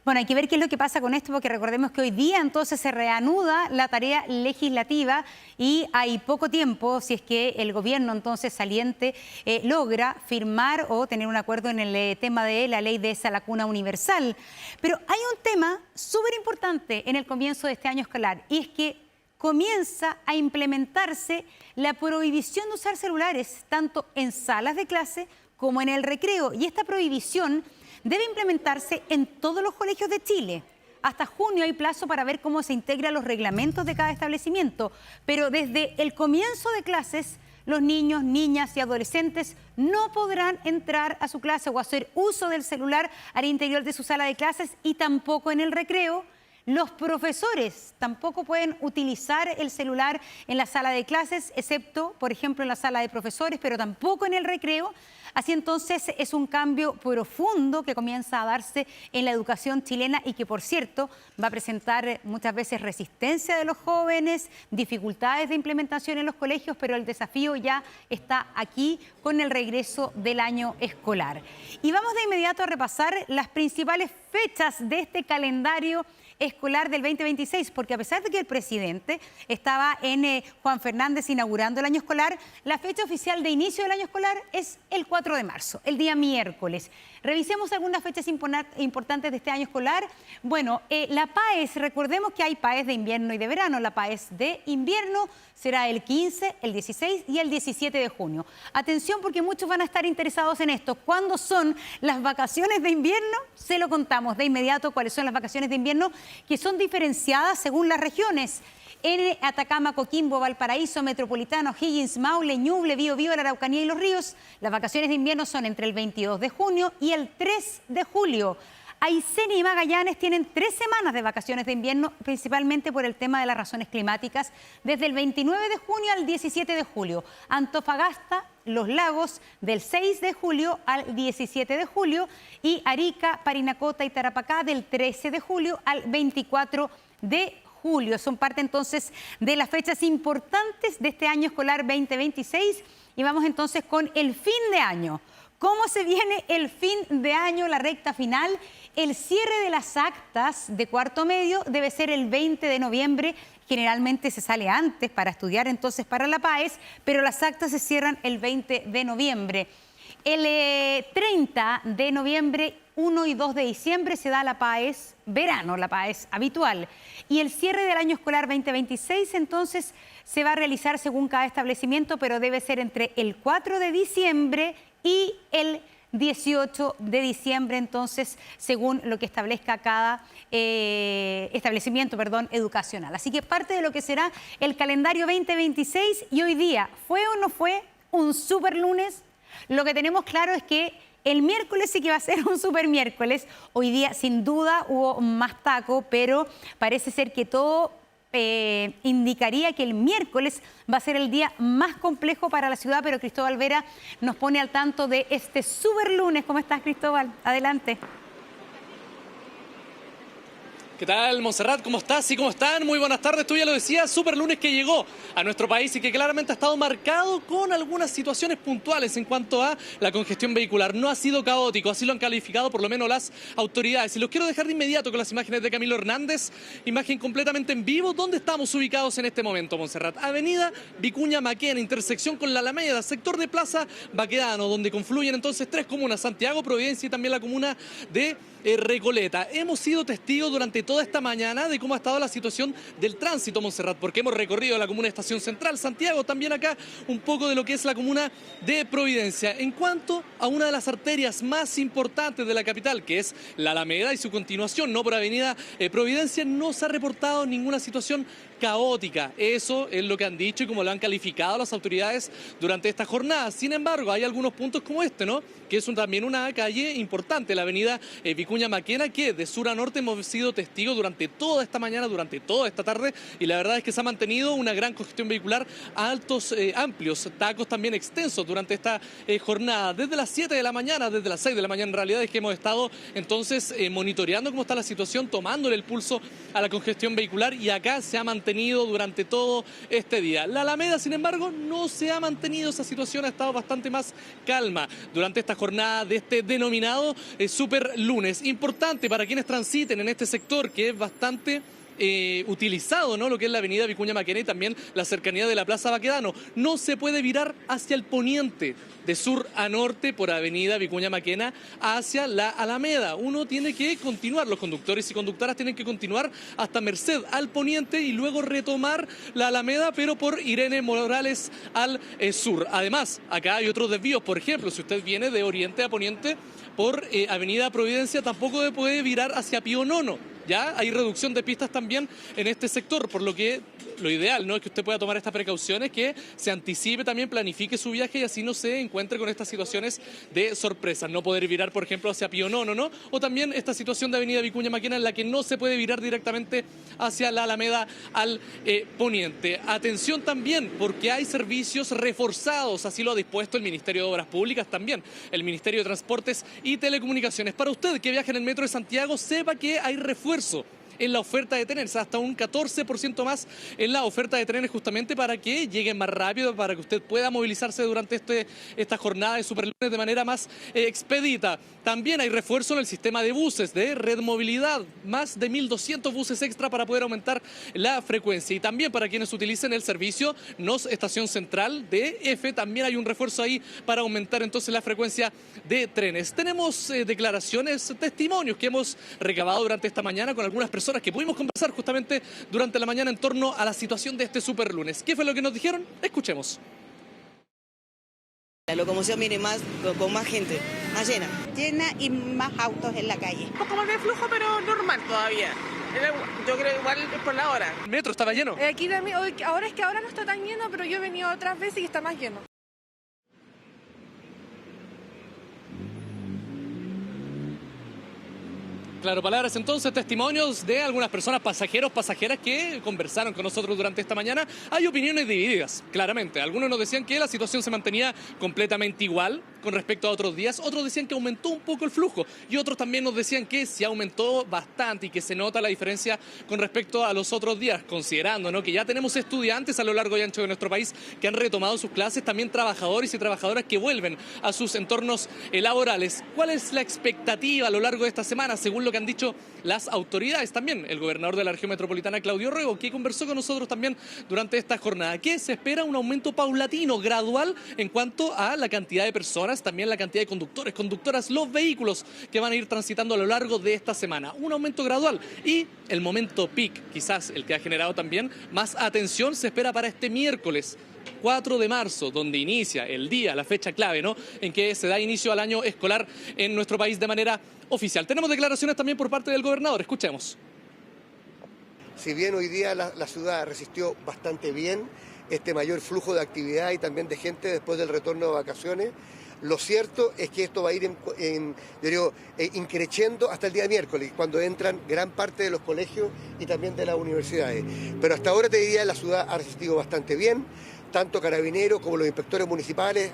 Bueno, hay que ver qué es lo que pasa con esto, porque recordemos que hoy día entonces se reanuda la tarea legislativa y hay poco tiempo si es que el gobierno entonces saliente logra firmar o tener un acuerdo en el tema de la ley de Sala Cuna universal. Pero hay un tema súper importante en el comienzo de este año escolar y es que comienza a implementarse la prohibición de usar celulares tanto en salas de clase como en el recreo. Y esta prohibición debe implementarse en todos los colegios de Chile. Hasta junio hay plazo para ver cómo se integran los reglamentos de cada establecimiento, pero desde el comienzo de clases, los niños, niñas y adolescentes no podrán entrar a su clase o hacer uso del celular al interior de su sala de clases y tampoco en el recreo. Los profesores tampoco pueden utilizar el celular en la sala de clases, excepto, por ejemplo, en la sala de profesores, pero tampoco en el recreo. Así entonces es un cambio profundo que comienza a darse en la educación chilena y que, por cierto, va a presentar muchas veces resistencia de los jóvenes, dificultades de implementación en los colegios, pero el desafío ya está aquí con el regreso del año escolar. Y vamos de inmediato a repasar las principales fechas de este calendario escolar del 2026, porque a pesar de que el presidente estaba en Juan Fernández inaugurando el año escolar, la fecha oficial de inicio del año escolar es el 4 de marzo, el día miércoles. Revisemos algunas fechas importantes de este año escolar. Bueno, la PAES, recordemos que hay PAES de invierno y de verano. La PAES de invierno será el 15, el 16 y el 17 de junio. Atención, porque muchos van a estar interesados en esto. ¿Cuándo son las vacaciones de invierno? Se lo contamos de inmediato cuáles son las vacaciones de invierno, que son diferenciadas según las regiones. En Atacama, Coquimbo, Valparaíso, Metropolitano, Higgins, Maule, Ñuble, Biobío, la Araucanía y Los Ríos. Las vacaciones de invierno son entre el 22 de junio y el 3 de julio. Aysén y Magallanes tienen 3 semanas de vacaciones de invierno, principalmente por el tema de las razones climáticas, desde el 29 de junio al 17 de julio. Antofagasta, Los Lagos, del 6 de julio al 17 de julio. Y Arica, Parinacota y Tarapacá, del 13 de julio al 24 de julio. Son parte entonces de las fechas importantes de este año escolar 2026 y vamos entonces con el fin de año. ¿Cómo se viene el fin de año, la recta final? El cierre de las actas de cuarto medio debe ser el 20 de noviembre. Generalmente se sale antes para estudiar entonces para la PAES, pero las actas se cierran el 20 de noviembre. El 30 de noviembre, 1 y 2 de diciembre se da la PAES verano, la PAES habitual. Y el cierre del año escolar 2026 entonces se va a realizar según cada establecimiento, pero debe ser entre el 4 de diciembre y el 18 de diciembre, entonces, según lo que establezca cada establecimiento, educacional. Así que parte de lo que será el calendario 2026 y hoy día, ¿fue o no fue un super lunes? Lo que tenemos claro es que el miércoles sí que va a ser un super miércoles. Hoy día, sin duda, hubo más taco, pero parece ser que todo indicaría que el miércoles va a ser el día más complejo para la ciudad, pero Cristóbal Vera nos pone al tanto de este super lunes. ¿Cómo estás, Cristóbal? Adelante. ¿Qué tal, Montserrat? ¿Cómo estás? ¿Y cómo están? Muy buenas tardes. Tú ya lo decías, super lunes que llegó a nuestro país y que claramente ha estado marcado con algunas situaciones puntuales en cuanto a la congestión vehicular. No ha sido caótico, así lo han calificado por lo menos las autoridades. Y los quiero dejar de inmediato con las imágenes de Camilo Hernández, imagen completamente en vivo. ¿Dónde estamos ubicados en este momento, Montserrat? Avenida Vicuña Maquena, intersección con la Alameda, sector de Plaza Baquedano, donde confluyen entonces 3 comunas, Santiago, Providencia y también la comuna de Recoleta. Hemos sido testigos durante toda esta mañana de cómo ha estado la situación del tránsito, Montserrat, porque hemos recorrido la comuna de Estación Central, Santiago, también acá un poco de lo que es la comuna de Providencia. En cuanto a una de las arterias más importantes de la capital, que es la Alameda y su continuación, no por Avenida Providencia, no se ha reportado ninguna situación caótica. Eso es lo que han dicho y como lo han calificado las autoridades durante esta jornada. Sin embargo, hay algunos puntos como este, ¿no? Que es también una calle importante, la avenida Vicuña Maquena, que de sur a norte hemos sido testigos durante toda esta mañana, durante toda esta tarde, y la verdad es que se ha mantenido una gran congestión vehicular, altos, amplios, tacos también extensos durante esta jornada. Desde las 7 de la mañana, desde las 6 de la mañana en realidad, es que hemos estado entonces monitoreando cómo está la situación, tomándole el pulso a la congestión vehicular, y acá se ha mantenido durante todo este día. La Alameda, sin embargo, no se ha mantenido, esa situación ha estado bastante más calma durante esta jornada de este denominado Super Lunes. Importante para quienes transiten en este sector, que es bastante utilizado, ¿no? Lo que es la avenida Vicuña Maquena y también la cercanía de la Plaza Baquedano. No se puede virar hacia el poniente, de sur a norte por avenida Vicuña Maquena hacia la Alameda. Uno tiene que continuar, los conductores y conductoras tienen que continuar hasta Merced al poniente y luego retomar la Alameda, pero por Irene Morales al sur. Además, acá hay otros desvíos, por ejemplo, si usted viene de oriente a poniente por avenida Providencia, tampoco puede virar hacia Pío Nono. Ya hay reducción de pistas también en este sector, por lo que lo ideal, ¿no?, es que usted pueda tomar estas precauciones, que se anticipe también, planifique su viaje y así no se encuentre con estas situaciones de sorpresa. No poder virar, por ejemplo, hacia Pío Nono, ¿no? O también esta situación de avenida Vicuña Maquena en la que no se puede virar directamente hacia la Alameda al poniente. Atención también, porque hay servicios reforzados, así lo ha dispuesto el Ministerio de Obras Públicas, también el Ministerio de Transportes y Telecomunicaciones. Para usted que viaja en el metro de Santiago, sepa que hay refuerzo en la oferta de trenes, hasta un 14% más en la oferta de trenes, justamente para que lleguen más rápido, para que usted pueda movilizarse durante esta jornada de Superlunes de manera más expedita. También hay refuerzo en el sistema de buses de Red Movilidad, más de 1.200 buses extra para poder aumentar la frecuencia. Y también para quienes utilicen el servicio NOS Estación Central de F, también hay un refuerzo ahí para aumentar entonces la frecuencia de trenes. Tenemos declaraciones, testimonios que hemos recabado durante esta mañana con algunas personas que pudimos conversar justamente durante la mañana en torno a la situación de este Superlunes. ¿Qué fue lo que nos dijeron? Escuchemos. La locomoción viene con más gente, más llena. Llena y más autos en la calle. Un poco más de flujo, pero normal todavía. Yo creo igual por la hora. ¿El metro estaba lleno? Aquí también, ahora es que ahora no está tan lleno, pero yo he venido otras veces y está más lleno. Claro, palabras entonces, testimonios de algunas personas, pasajeros, pasajeras que conversaron con nosotros durante esta mañana. Hay opiniones divididas, claramente. Algunos nos decían que la situación se mantenía completamente igual con respecto a otros días. Otros decían que aumentó un poco el flujo. Y otros también nos decían que sí aumentó bastante y que se nota la diferencia con respecto a los otros días, considerando, ¿no?, que ya tenemos estudiantes a lo largo y ancho de nuestro país que han retomado sus clases, también trabajadores y trabajadoras que vuelven a sus entornos laborales. ¿Cuál es la expectativa a lo largo de esta semana, según lo que han dicho las autoridades? También el gobernador de la región metropolitana, Claudio Rego, que conversó con nosotros también durante esta jornada, que se espera un aumento paulatino, gradual, en cuanto a la cantidad de personas, también la cantidad de conductores, conductoras, los vehículos que van a ir transitando a lo largo de esta semana. Un aumento gradual y el momento peak, quizás el que ha generado también más atención, se espera para este miércoles 4 de marzo, donde inicia el día, la fecha clave, ¿no?, en que se da inicio al año escolar en nuestro país de manera oficial. Tenemos declaraciones también por parte del gobernador, escuchemos. Si bien hoy día la ciudad resistió bastante bien este mayor flujo de actividad y también de gente después del retorno de vacaciones, lo cierto es que esto va a ir increciendo hasta el día miércoles, cuando entran gran parte de los colegios y también de las universidades. Pero hasta ahora te diría la ciudad ha resistido bastante bien, tanto Carabineros como los inspectores municipales.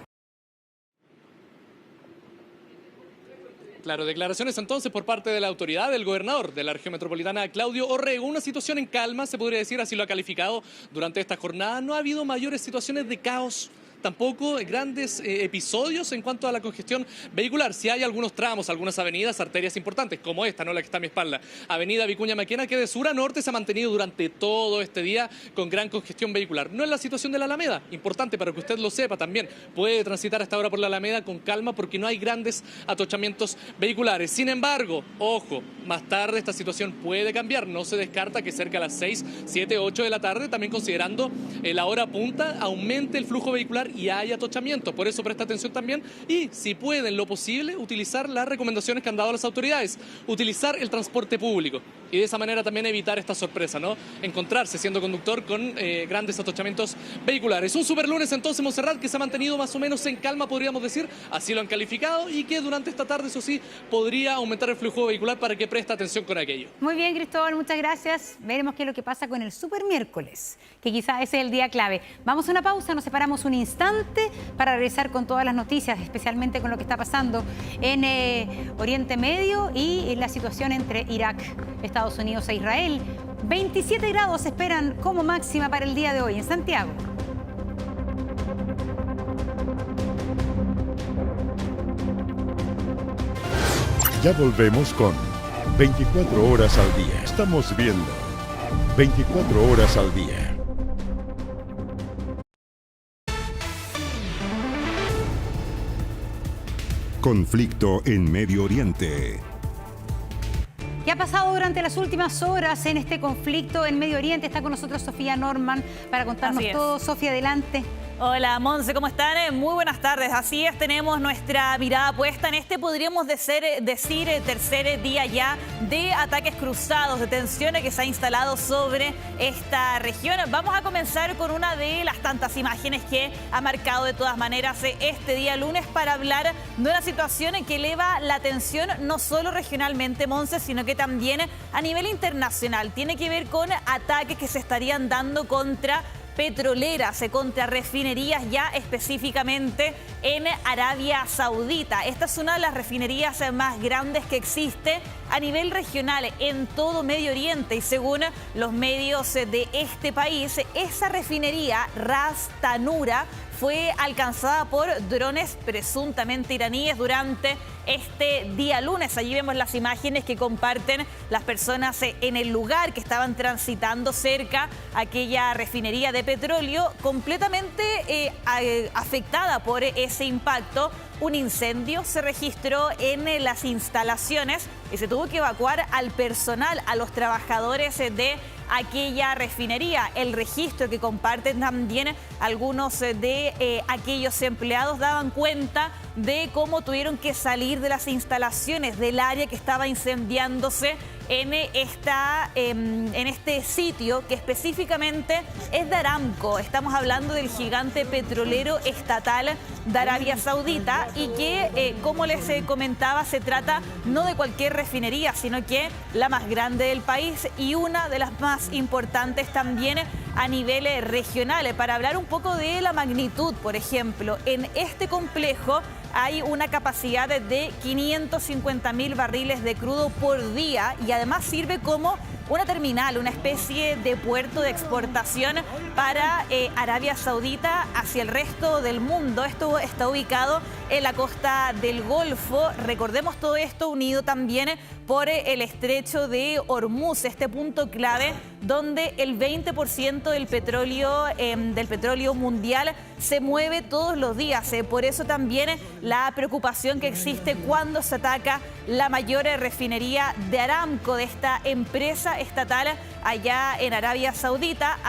Claro, declaraciones entonces por parte de la autoridad del gobernador de la región metropolitana, Claudio Orrego. Una situación en calma, se podría decir, así lo ha calificado durante esta jornada. No ha habido mayores situaciones de caos tampoco grandes episodios en cuanto a la congestión vehicular. Si hay algunos tramos, algunas avenidas, arterias importantes, como esta, ¿no?, la que está a mi espalda, Avenida Vicuña Maquena, que de sur a norte se ha mantenido durante todo este día con gran congestión vehicular. No es la situación de la Alameda, importante para que usted lo sepa también. Puede transitar hasta ahora por la Alameda con calma porque no hay grandes atochamientos vehiculares. Sin embargo, ojo, más tarde esta situación puede cambiar. No se descarta que cerca a las 6, 7, 8 de la tarde, también considerando la hora punta, aumente el flujo vehicular y hay atochamiento. Por eso presta atención también y, si pueden, lo posible, utilizar las recomendaciones que han dado las autoridades, utilizar el transporte público y de esa manera también evitar esta sorpresa, ¿no? Encontrarse siendo conductor con grandes atochamientos vehiculares. Un super lunes entonces, Montserrat, que se ha mantenido más o menos en calma, podríamos decir, así lo han calificado, y que durante esta tarde, eso sí, podría aumentar el flujo vehicular para que preste atención con aquello. Muy bien, Cristóbal, muchas gracias. Veremos qué es lo que pasa con el super miércoles, que quizás ese es el día clave. Vamos a una pausa, nos separamos un instante para regresar con todas las noticias, especialmente con lo que está pasando en Oriente Medio y la situación entre Irak, Estados Unidos e Israel. 27 grados se esperan como máxima para el día de hoy en Santiago. Ya volvemos con 24 horas al día. Estamos viendo 24 horas al día. Conflicto en Medio Oriente. ¿Qué ha pasado durante las últimas horas en este conflicto en Medio Oriente? Está con nosotros Sofía Norman para contarnos todo. Sofía, adelante. Hola, Monse, ¿cómo están? Muy buenas tardes. Así es, tenemos nuestra mirada puesta en este, podríamos decir, tercer día ya de ataques cruzados, de tensiones que se ha instalado sobre esta región. Vamos a comenzar con una de las tantas imágenes que ha marcado de todas maneras este día lunes para hablar de una situación que eleva la tensión no solo regionalmente, Monse, sino que también a nivel internacional. Tiene que ver con ataques que se estarían dando contra petroleras, contra refinerías, ya específicamente en Arabia Saudita. Esta es una de las refinerías más grandes que existe a nivel regional en todo Medio Oriente, y según los medios de este país, esa refinería, Ras Tanura, fue alcanzada por drones presuntamente iraníes durante este día lunes. Allí vemos las imágenes que comparten las personas en el lugar que estaban transitando cerca a aquella refinería de petróleo, completamente afectada por ese impacto. Un incendio se registró en las instalaciones y se tuvo que evacuar al personal, a los trabajadores de aquella refinería. El registro que comparten también algunos de aquellos empleados daban cuenta de cómo tuvieron que salir de las instalaciones del área que estaba incendiándose en este sitio, que específicamente es de Aramco. Estamos hablando del gigante petrolero estatal de Arabia Saudita y que, como les comentaba, se trata no de cualquier refinería, sino que la más grande del país y una de las más importantes también a nivel regional. Para hablar un poco de la magnitud, por ejemplo, en este complejo hay una capacidad de 550.000 barriles de crudo por día y además sirve como una terminal, una especie de puerto de exportación para Arabia Saudita hacia el resto del mundo. Esto está ubicado en la costa del Golfo. Recordemos todo esto unido también por el estrecho de Hormuz, este punto clave donde el 20% del petróleo mundial se mueve todos los días. Por eso también la preocupación que existe cuando se ataca la mayor refinería de Aramco, de esta empresa estatal allá en Arabia Saudita,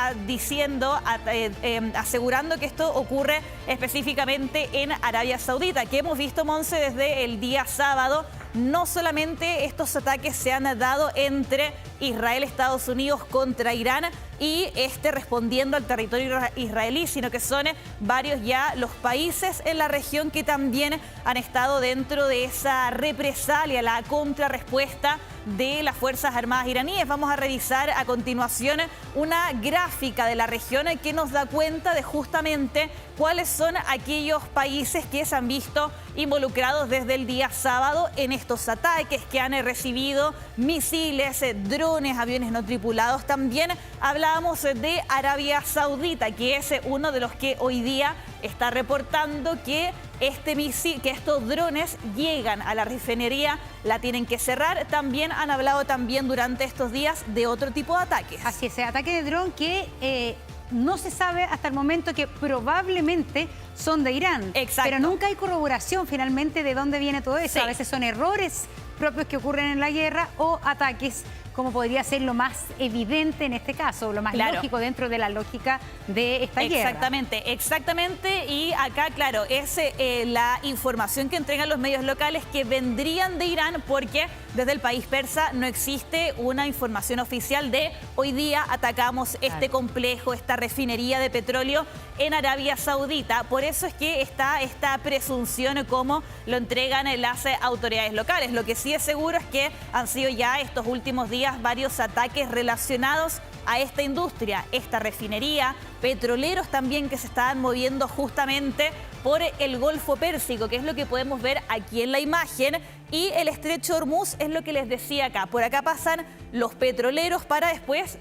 asegurando que esto ocurre específicamente en Arabia Saudita, que hemos visto, Monse, desde el día sábado. No solamente estos ataques se han dado entre Israel, Estados Unidos contra Irán y respondiendo al territorio israelí, sino que son varios ya los países en la región que también han estado dentro de esa represalia, la contrarrespuesta de las Fuerzas Armadas iraníes. Vamos a revisar a continuación una gráfica de la región que nos da cuenta de justamente cuáles son aquellos países que se han visto involucrados desde el día sábado en estos ataques, que han recibido misiles, drones, drones, aviones no tripulados. También hablábamos de Arabia Saudita, que es uno de los que hoy día está reportando que estos drones llegan a la refinería, la tienen que cerrar. También han hablado durante estos días de otro tipo de ataques. Así es, ataque de dron que no se sabe hasta el momento, que probablemente son de Irán. Exacto. Pero nunca hay corroboración finalmente de dónde viene todo eso. Sí. A veces son errores propios que ocurren en la guerra o ataques, como podría ser lo más evidente en este caso, lo más lógico dentro de la lógica de esta guerra. Exactamente. Y acá, claro, es la información que entregan los medios locales que vendrían de Irán, porque desde el país persa no existe una información oficial de hoy día atacamos este complejo, esta refinería de petróleo en Arabia Saudita. Por eso es que está esta presunción como lo entregan las autoridades locales. Lo que sí es seguro es que han sido ya estos últimos días varios ataques relacionados a esta industria, esta refinería, petroleros también que se estaban moviendo justamente por el Golfo Pérsico, que es lo que podemos ver aquí en la imagen, y el Estrecho de Hormuz es lo que les decía acá. Por acá pasan los petroleros para después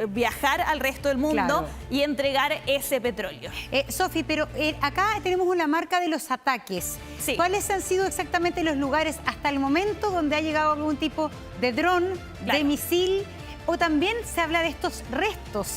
viajar al resto del mundo y entregar ese petróleo. Sofi, pero acá tenemos una marca de los ataques. Sí. ¿Cuáles han sido exactamente los lugares hasta el momento donde ha llegado algún tipo de dron, de misil? O también se habla de estos restos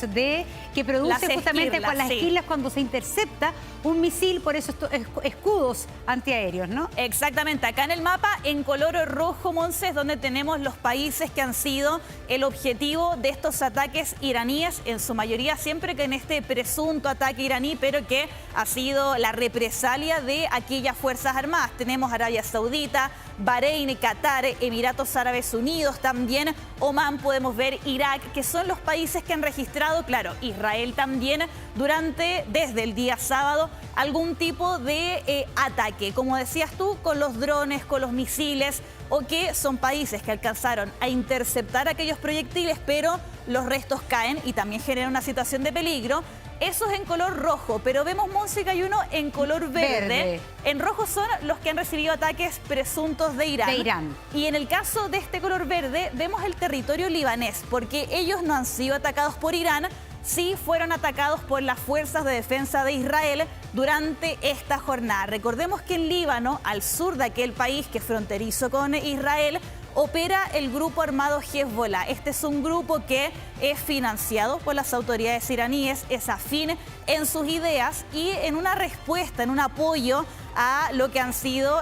que produce justamente con las esquirlas cuando se intercepta un misil, por eso estos escudos antiaéreos, ¿no? Exactamente. Acá en el mapa, en color rojo, Monse, es donde tenemos los países que han sido el objetivo de estos ataques iraníes, en su mayoría siempre que en este presunto ataque iraní, pero que ha sido la represalia de aquellas fuerzas armadas. Tenemos Arabia Saudita, Bahrein, Qatar, Emiratos Árabes Unidos, también Omán, podemos ver Irak, que son los países que han registrado, claro, Israel también, desde el día sábado, algún tipo de ataque, como decías tú, con los drones, con los misiles, o que son países que alcanzaron a interceptar aquellos proyectiles, pero los restos caen y también generan una situación de peligro. Eso es en color rojo, pero vemos, Monse, que hay uno en color verde. En rojo son los que han recibido ataques presuntos de Irán. Y en el caso de este color verde, vemos el territorio libanés, porque ellos no han sido atacados por Irán, sí fueron atacados por las fuerzas de defensa de Israel durante esta jornada. Recordemos que en Líbano, al sur de aquel país que es fronterizo con Israel, opera el grupo armado Hezbollah. Este es un grupo que es financiado por las autoridades iraníes, es afín en sus ideas y en una respuesta, en un apoyo a lo que han sido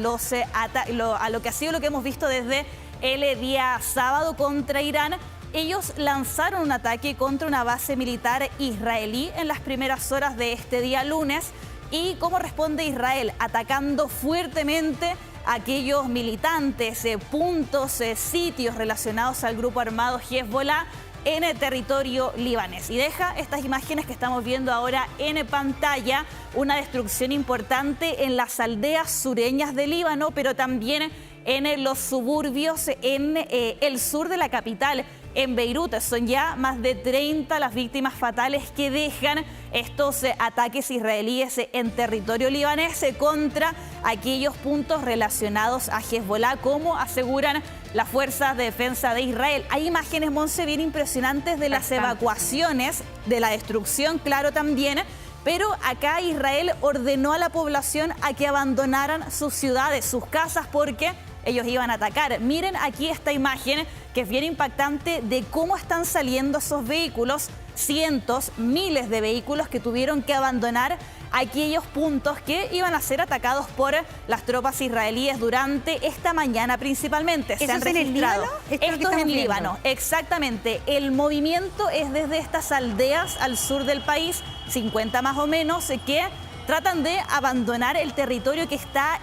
lo que hemos visto desde el día sábado contra Irán. Ellos lanzaron un ataque contra una base militar israelí en las primeras horas de este día lunes. ¿Y cómo responde Israel? Atacando fuertemente a aquellos militantes, puntos, sitios relacionados al grupo armado Hezbollah en el territorio libanés. Y deja estas imágenes que estamos viendo ahora en pantalla, una destrucción importante en las aldeas sureñas de Líbano, pero también en los suburbios en el sur de la capital, en Beirut. Son ya más de 30 las víctimas fatales que dejan estos ataques israelíes en territorio libanés contra aquellos puntos relacionados a Hezbollah, como aseguran las fuerzas de defensa de Israel. Hay imágenes, Monse, bien impresionantes de las evacuaciones, de la destrucción, claro, también. Pero acá Israel ordenó a la población a que abandonaran sus ciudades, sus casas, porque ellos iban a atacar. Miren aquí esta imagen que es bien impactante de cómo están saliendo esos vehículos, cientos, miles de vehículos que tuvieron que abandonar aquellos puntos que iban a ser atacados por las tropas israelíes durante esta mañana principalmente. ¿Eso es en el Líbano? Esto es en Líbano, exactamente. El movimiento es desde estas aldeas al sur del país, 50 más o menos, que tratan de abandonar el territorio que está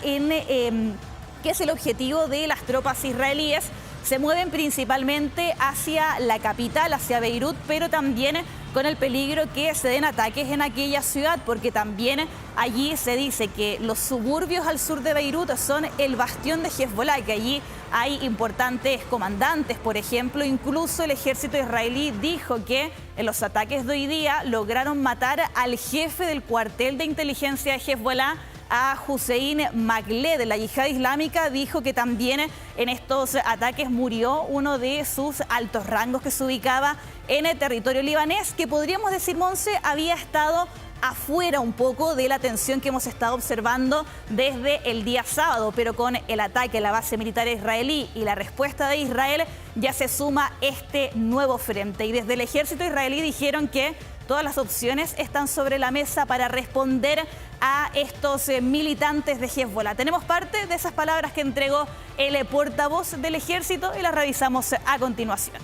que es el objetivo de las tropas israelíes. Se mueven principalmente hacia la capital, hacia Beirut, pero también con el peligro que se den ataques en aquella ciudad, porque también allí se dice que los suburbios al sur de Beirut son el bastión de Hezbollah, que allí hay importantes comandantes, por ejemplo. Incluso el ejército israelí dijo que en los ataques de hoy día lograron matar al jefe del cuartel de inteligencia de Hezbollah, a Hussein Magled. La yihad islámica dijo que también en estos ataques murió uno de sus altos rangos que se ubicaba en el territorio libanés, que podríamos decir, Monse, había estado afuera un poco de la tensión que hemos estado observando desde el día sábado, pero con el ataque a la base militar israelí y la respuesta de Israel ya se suma este nuevo frente. Y desde el ejército israelí dijeron que todas las opciones están sobre la mesa para responder a estos militantes de Hezbollah. Tenemos parte de esas palabras que entregó el portavoz del ejército y las revisamos a continuación.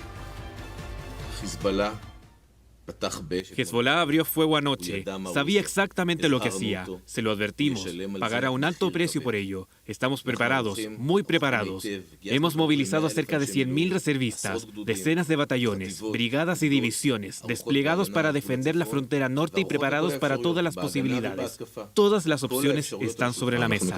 Hezbollah abrió fuego anoche. Sabía exactamente lo que hacía. Se lo advertimos. Pagará un alto precio por ello. Estamos preparados, muy preparados. Hemos movilizado a cerca de 100.000 reservistas, decenas de batallones, brigadas y divisiones, desplegados para defender la frontera norte y preparados para todas las posibilidades. Todas las opciones están sobre la mesa.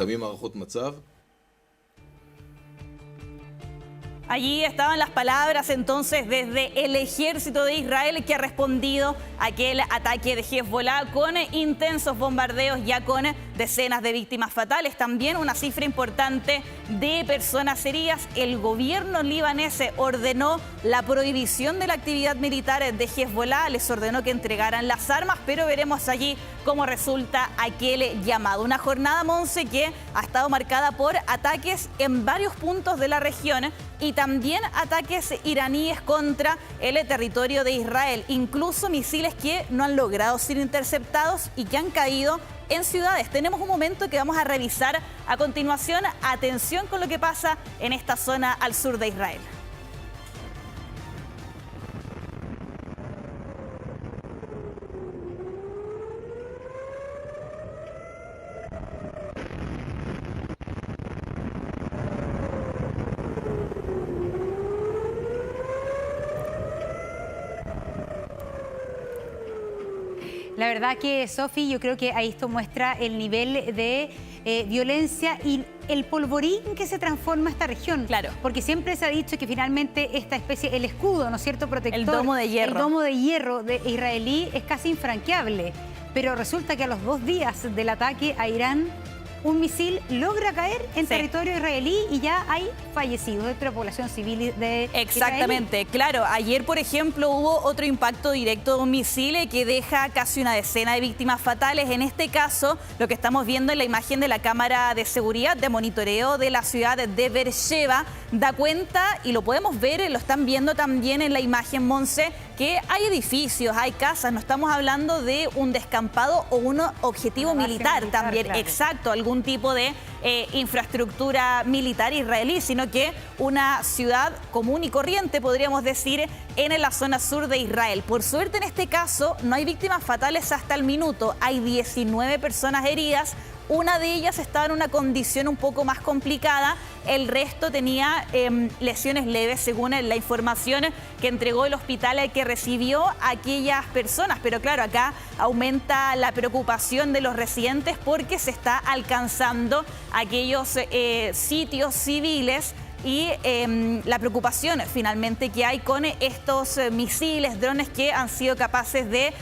Allí estaban las palabras entonces desde el ejército de Israel, que ha respondido a aquel ataque de Hezbollah con intensos bombardeos, ya con decenas de víctimas fatales. También una cifra importante de personas heridas. El gobierno libanés ordenó la prohibición de la actividad militar de Hezbollah, les ordenó que entregaran las armas, pero veremos allí cómo resulta aquel llamado. Una jornada, Monse, que ha estado marcada por ataques en varios puntos de la región y también ataques iraníes contra el territorio de Israel, incluso misiles que no han logrado ser interceptados y que han caído en ciudades. Tenemos un momento que vamos a revisar a continuación. Atención con lo que pasa en esta zona al sur de Israel. La verdad que, Sofi, yo creo que ahí esto muestra el nivel de violencia y el polvorín que se transforma esta región. Claro. Porque siempre se ha dicho que finalmente esta especie, el escudo, ¿no es cierto?, protector. El domo de hierro. El domo de hierro de israelí es casi infranqueable. Pero resulta que a los 2 días del ataque a Irán, un misil logra caer en territorio israelí y ya hay fallecidos de la población civil de Exactamente, israelí. Claro. Ayer, por ejemplo, hubo otro impacto directo de un misil que deja casi una decena de víctimas fatales. En este caso, lo que estamos viendo en la imagen de la cámara de seguridad de monitoreo de la ciudad de Beersheba da cuenta, y lo podemos ver, lo están viendo también en la imagen, Monse, que hay edificios, hay casas. No estamos hablando de un descampado o un objetivo militar también, claro. Exacto, algún tipo de infraestructura militar israelí, sino que una ciudad común y corriente, podríamos decir, en la zona sur de Israel. Por suerte, en este caso, no hay víctimas fatales hasta el minuto. Hay 19 personas heridas. Una de ellas estaba en una condición un poco más complicada, el resto tenía lesiones leves, según la información que entregó el hospital que recibió a aquellas personas. Pero claro, acá aumenta la preocupación de los residentes porque se está alcanzando aquellos sitios civiles y la preocupación finalmente que hay con estos misiles, drones que han sido capaces de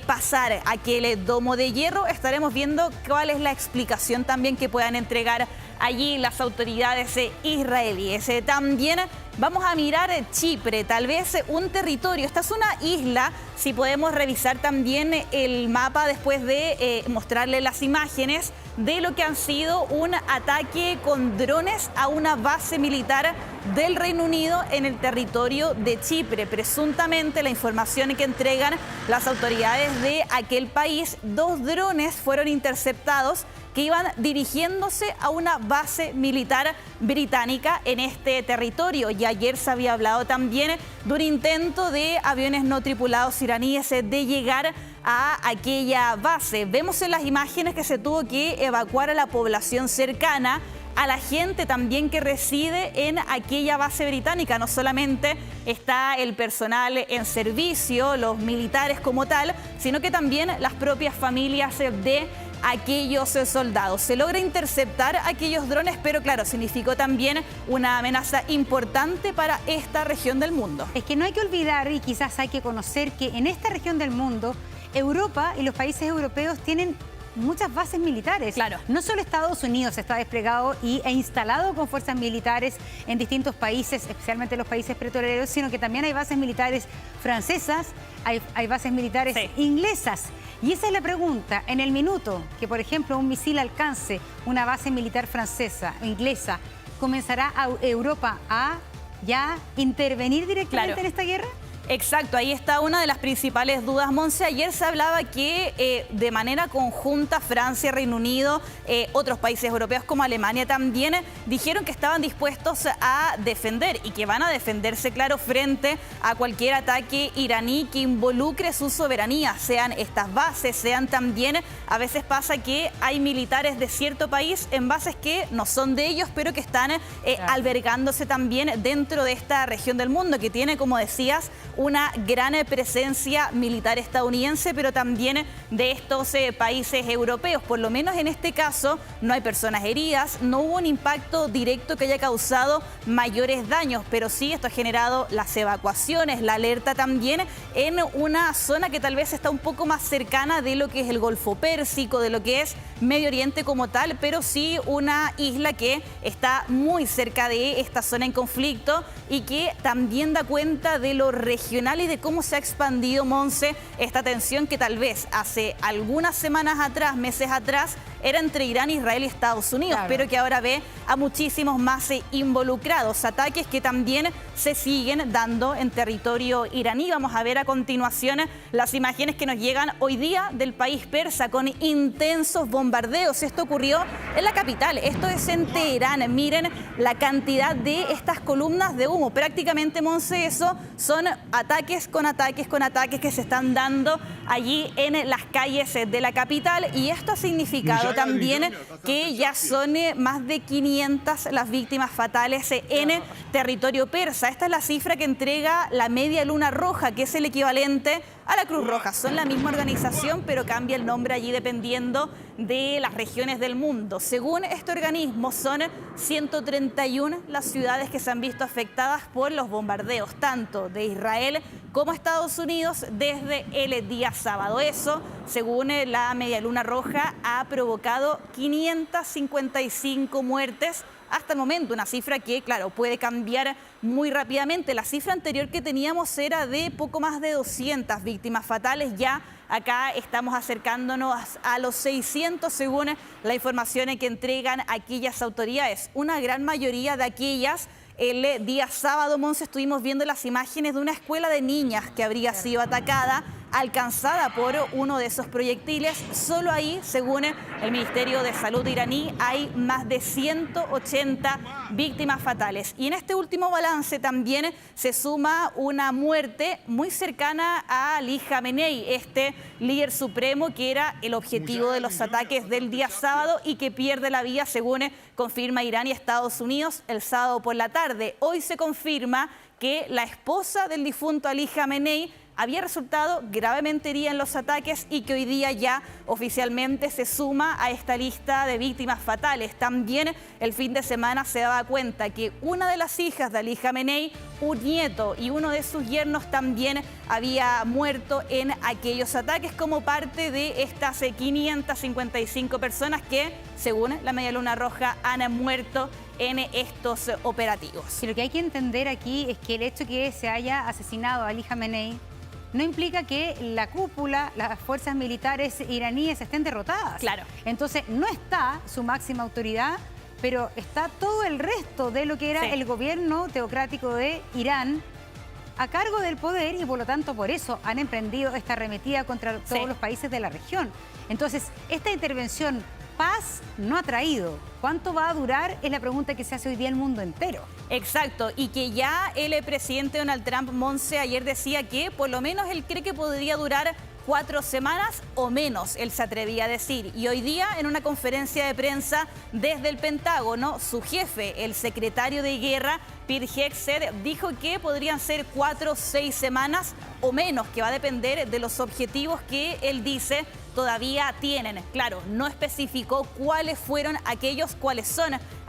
pasar aquel domo de hierro. Estaremos viendo cuál es la explicación también que puedan entregar allí las autoridades israelíes. También vamos a mirar Chipre, tal vez un territorio. Esta es una isla, si podemos revisar también el mapa después de mostrarle las imágenes de lo que han sido un ataque con drones a una base militar del Reino Unido en el territorio de Chipre. Presuntamente, la información que entregan las autoridades de aquel país, 2 drones fueron interceptados que iban dirigiéndose a una base militar británica en este territorio. Y ayer se había hablado también de un intento de aviones no tripulados iraníes de llegar a aquella base. Vemos en las imágenes que se tuvo que evacuar a la población cercana, a la gente también que reside en aquella base británica. No solamente está el personal en servicio, los militares como tal, sino que también las propias familias de aquellos soldados. Se logra interceptar aquellos drones, pero claro, significó también una amenaza importante para esta región del mundo. Es que no hay que olvidar, y quizás hay que conocer, que en esta región del mundo, Europa y los países europeos tienen muchas bases militares. Claro. No solo Estados Unidos está desplegado e instalado con fuerzas militares en distintos países, especialmente los países petroleros, sino que también hay bases militares francesas, hay bases militares inglesas. Y esa es la pregunta. En el minuto que, por ejemplo, un misil alcance una base militar francesa o inglesa, ¿comenzará Europa a ya intervenir directamente en esta guerra? Exacto, ahí está una de las principales dudas, Monse. Ayer se hablaba que de manera conjunta Francia, Reino Unido, otros países europeos como Alemania también dijeron que estaban dispuestos a defender y que van a defenderse, claro, frente a cualquier ataque iraní que involucre su soberanía, sean estas bases, sean también, a veces pasa que hay militares de cierto país en bases que no son de ellos, pero que están albergándose también dentro de esta región del mundo, que tiene, como decías, una gran presencia militar estadounidense, pero también de estos países europeos. Por lo menos en este caso no hay personas heridas, no hubo un impacto directo que haya causado mayores daños, pero sí esto ha generado las evacuaciones, la alerta también en una zona que tal vez está un poco más cercana de lo que es el Golfo Pérsico, de lo que es Medio Oriente como tal, pero sí una isla que está muy cerca de esta zona en conflicto y que también da cuenta de lo regional y de cómo se ha expandido, Monse, esta tensión que tal vez hace algunas semanas atrás, meses atrás, era entre Irán, Israel y Estados Unidos, pero que ahora ve a muchísimos más involucrados. Ataques que también se siguen dando en territorio iraní. Vamos a ver a continuación las imágenes que nos llegan hoy día del país persa con intensos bombardeos. Esto ocurrió en la capital, esto es en Teherán. Miren la cantidad de estas columnas de humo. Prácticamente, Monse, eso son ataques con ataques con ataques que se están dando allí en las calles de la capital, y esto ha significado también que ya son más de 500 las víctimas fatales en territorio persa. Esta es la cifra que entrega la Media Luna Roja, que es el equivalente a la Cruz Roja. Son la misma organización, pero cambia el nombre allí dependiendo de las regiones del mundo. Según este organismo, son 131 las ciudades que se han visto afectadas por los bombardeos, tanto de Israel como Estados Unidos, desde el día sábado. Eso, según la Media Luna Roja, ha provocado 555 muertes hasta el momento, una cifra que, claro, puede cambiar muy rápidamente. La cifra anterior que teníamos era de poco más de 200 víctimas fatales. Ya acá estamos acercándonos a los 600 según la información que entregan aquellas autoridades. Una gran mayoría de aquellas, el día sábado, Monse, estuvimos viendo las imágenes de una escuela de niñas que habría sido atacada, alcanzada por uno de esos proyectiles. Solo ahí, según el Ministerio de Salud iraní, hay más de 180 víctimas fatales. Y en este último balance también se suma una muerte muy cercana a Ali Khamenei, este líder supremo que era el objetivo de los ataques del día sábado y que pierde la vida, según confirma Irán y Estados Unidos, el sábado por la tarde. Hoy se confirma que la esposa del difunto Ali Khamenei había resultado gravemente herida en los ataques y que hoy día ya oficialmente se suma a esta lista de víctimas fatales. También el fin de semana se daba cuenta que una de las hijas de Ali Khamenei, un nieto y uno de sus yernos también había muerto en aquellos ataques como parte de estas 555 personas que, según la Media Luna Roja, han muerto en estos operativos. Y lo que hay que entender aquí es que el hecho que se haya asesinado a Ali Khamenei no implica que la cúpula, las fuerzas militares iraníes estén derrotadas. Claro. Entonces, no está su máxima autoridad, pero está todo el resto de lo que era el gobierno teocrático de Irán a cargo del poder, y por lo tanto por eso han emprendido esta arremetida contra todos los países de la región. Entonces, esta intervención paz no ha traído. ¿Cuánto va a durar? Es la pregunta que se hace hoy día el mundo entero. Exacto, y que ya el presidente Donald Trump, Monse, ayer decía que por lo menos él cree que podría durar 4 semanas o menos, él se atrevía a decir. Y hoy día, en una conferencia de prensa desde el Pentágono, su jefe, el secretario de Guerra, Pete Hegseth, dijo que podrían ser 4 o 6 semanas o menos, que va a depender de los objetivos que él dice todavía tienen. Claro, no especificó cuáles son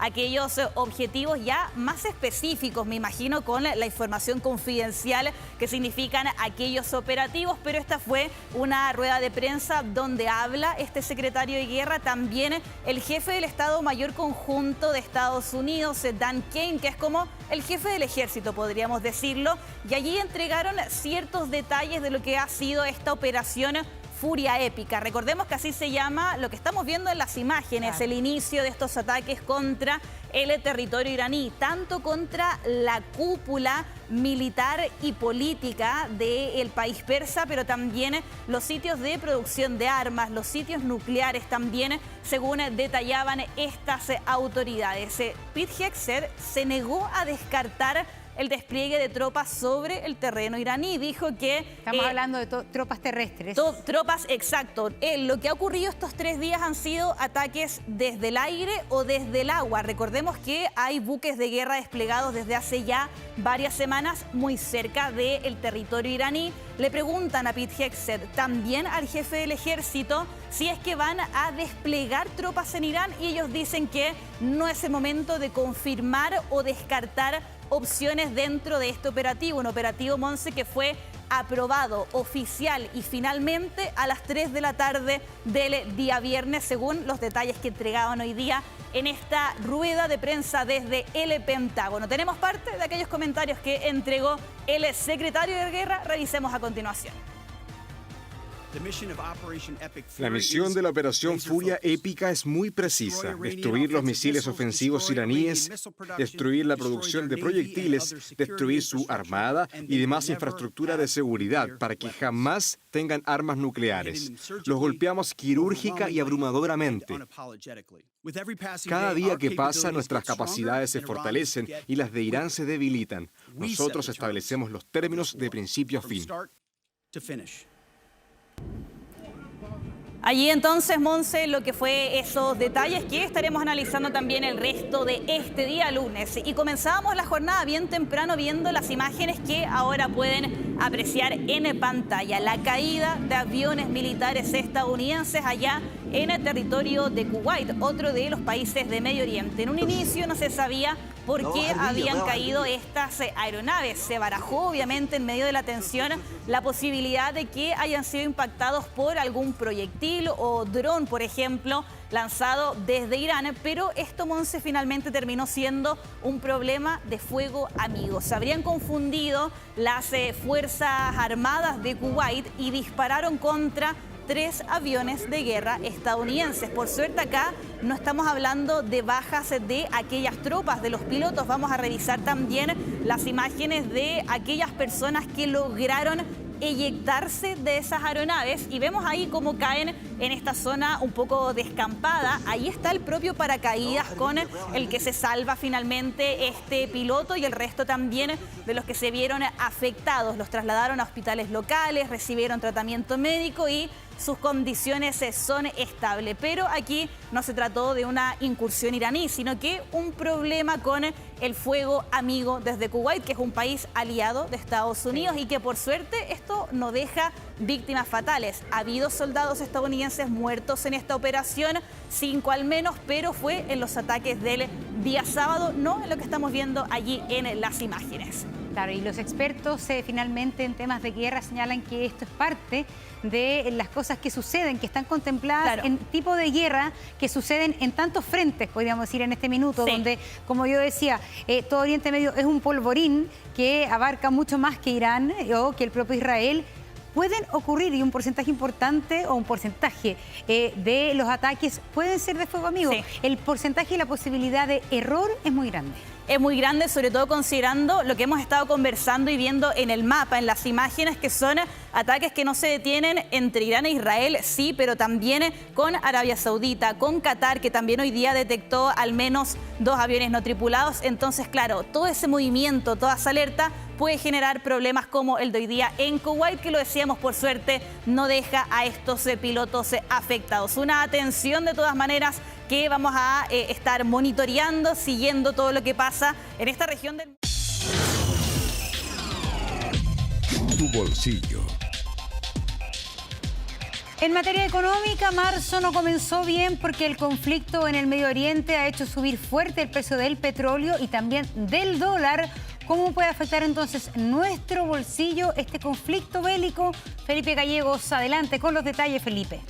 aquellos objetivos ya más específicos, me imagino, con la información confidencial que significan aquellos operativos, pero esta fue una rueda de prensa donde habla este secretario de guerra, también el jefe del Estado Mayor Conjunto de Estados Unidos, Dan Kane, que es como el jefe del ejército, podríamos decirlo, y allí entregaron ciertos detalles de lo que ha sido esta operación Furia Épica. Recordemos que así se llama lo que estamos viendo en las imágenes, el inicio de estos ataques contra el territorio iraní, tanto contra la cúpula militar y política del país persa, pero también los sitios de producción de armas, los sitios nucleares también, según detallaban estas autoridades. Pete Hegseth se negó a descartar el despliegue de tropas sobre el terreno iraní. Dijo que... Estamos hablando de tropas terrestres. Tropas, exacto. Lo que ha ocurrido estos 3 días han sido ataques desde el aire o desde el agua. Recordemos que hay buques de guerra desplegados desde hace ya varias semanas muy cerca del territorio iraní. Le preguntan a Pete Hegseth, también al jefe del ejército, si es que van a desplegar tropas en Irán, y ellos dicen que no es el momento de confirmar o descartar opciones dentro de este operativo, un operativo, Monse, que fue aprobado oficial y finalmente a las 3 de la tarde del día viernes, según los detalles que entregaban hoy día en esta rueda de prensa desde el Pentágono. Tenemos parte de aquellos comentarios que entregó el secretario de guerra. Revisemos a continuación. La misión de la operación Furia Épica es muy precisa: destruir los misiles ofensivos iraníes, destruir la producción de proyectiles, destruir su armada y demás infraestructura de seguridad para que jamás tengan armas nucleares. Los golpeamos quirúrgica y abrumadoramente. Cada día que pasa, nuestras capacidades se fortalecen y las de Irán se debilitan. Nosotros establecemos los términos de principio a fin. Allí entonces, Monse, lo que fue esos detalles que estaremos analizando también el resto de este día lunes. Y comenzábamos la jornada bien temprano viendo las imágenes que ahora pueden apreciar en pantalla. La caída de aviones militares estadounidenses allá en el territorio de Kuwait, otro de los países de Medio Oriente. En un inicio no se sabía por qué habían caído estas aeronaves. Se barajó, obviamente, en medio de la tensión, la posibilidad de que hayan sido impactados por algún proyectil o dron, por ejemplo, lanzado desde Irán, pero esto, Monse, finalmente terminó siendo un problema de fuego amigo. Se habrían confundido las Fuerzas Armadas de Kuwait y dispararon contra 3 aviones de guerra estadounidenses. Por suerte acá no estamos hablando de bajas de aquellas tropas, de los pilotos. Vamos a revisar también las imágenes de aquellas personas que lograron eyectarse de esas aeronaves y vemos ahí cómo caen en esta zona un poco descampada. Ahí está el propio paracaídas con el que se salva finalmente este piloto y el resto también de los que se vieron afectados. Los trasladaron a hospitales locales, recibieron tratamiento médico y sus condiciones son estables. Pero aquí no se trató de una incursión iraní, sino que un problema con el fuego amigo desde Kuwait, que es un país aliado de Estados Unidos y que por suerte esto no deja víctimas fatales. Ha habido soldados estadounidenses muertos en esta operación, 5 al menos, pero fue en los ataques del día sábado, no en lo que estamos viendo allí en las imágenes. Claro, y los expertos finalmente en temas de guerra señalan que esto es parte de las cosas que suceden, que están contempladas en tipo de guerra que suceden en tantos frentes, podríamos decir, en este minuto, donde, como yo decía, todo Oriente Medio es un polvorín que abarca mucho más que Irán o que el propio Israel. Pueden ocurrir, y un porcentaje importante o un porcentaje de los ataques pueden ser de fuego amigo. El porcentaje y la posibilidad de error es muy grande. Es muy grande, sobre todo considerando lo que hemos estado conversando y viendo en el mapa, en las imágenes, que son ataques que no se detienen entre Irán e Israel, sí, pero también con Arabia Saudita, con Qatar, que también hoy día detectó al menos 2 aviones no tripulados. Entonces, claro, todo ese movimiento, toda esa alerta puede generar problemas como el de hoy día en Kuwait, que lo decíamos, por suerte, no deja a estos pilotos afectados. Una atención, de todas maneras, que vamos a estar monitoreando, siguiendo todo lo que pasa en esta región del... tu bolsillo. En materia económica, marzo no comenzó bien porque el conflicto en el Medio Oriente ha hecho subir fuerte el precio del petróleo y también del dólar. ¿Cómo puede afectar entonces nuestro bolsillo este conflicto bélico? Felipe Gallegos, adelante con los detalles, Felipe.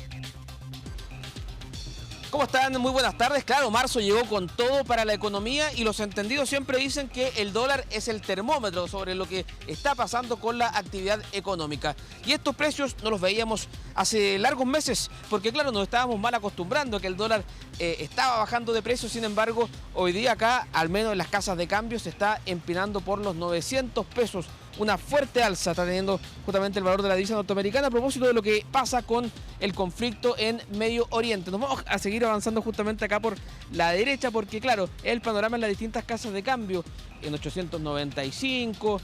¿Cómo están? Muy buenas tardes. Claro, marzo llegó con todo para la economía y los entendidos siempre dicen que el dólar es el termómetro sobre lo que está pasando con la actividad económica. Y estos precios no los veíamos hace largos meses, porque claro, nos estábamos mal acostumbrando a que el dólar estaba bajando de precio. Sin embargo, hoy día acá, al menos en las casas de cambio, se está empinando por los 900 pesos. Una fuerte alza está teniendo justamente el valor de la divisa norteamericana a propósito de lo que pasa con el conflicto en Medio Oriente. Nos vamos a seguir avanzando justamente acá por la derecha porque, claro, el panorama en las distintas casas de cambio, en 895,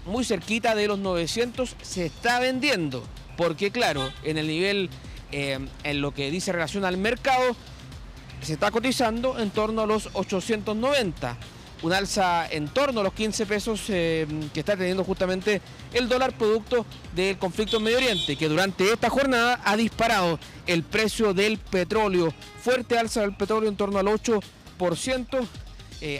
muy cerquita de los 900, se está vendiendo. Porque, claro, en el nivel, en lo que dice relación al mercado, se está cotizando en torno a los 890. Un alza en torno a los 15 pesos que está teniendo justamente el dólar producto del conflicto en Medio Oriente, que durante esta jornada ha disparado el precio del petróleo. Fuerte alza del petróleo en torno al 8%,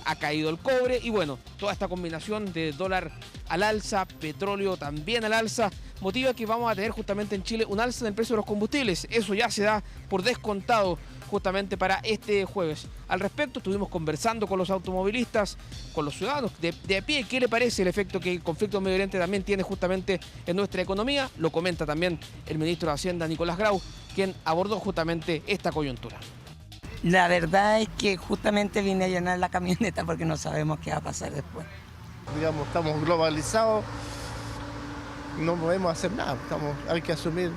ha caído el cobre y bueno, toda esta combinación de dólar al alza, petróleo también al alza, motiva que vamos a tener justamente en Chile un alza en el precio de los combustibles. Eso ya se da por descontado justamente para este jueves. Al respecto estuvimos conversando con los automovilistas, con los ciudadanos de a pie. ¿Qué le parece el efecto que el conflicto en Medio Oriente también tiene justamente en nuestra economía? Lo comenta también el ministro de Hacienda, Nicolás Grau, quien abordó justamente esta coyuntura. La verdad es que justamente vine a llenar la camioneta porque no sabemos qué va a pasar después. Digamos, estamos globalizados, no podemos hacer nada, hay que asumir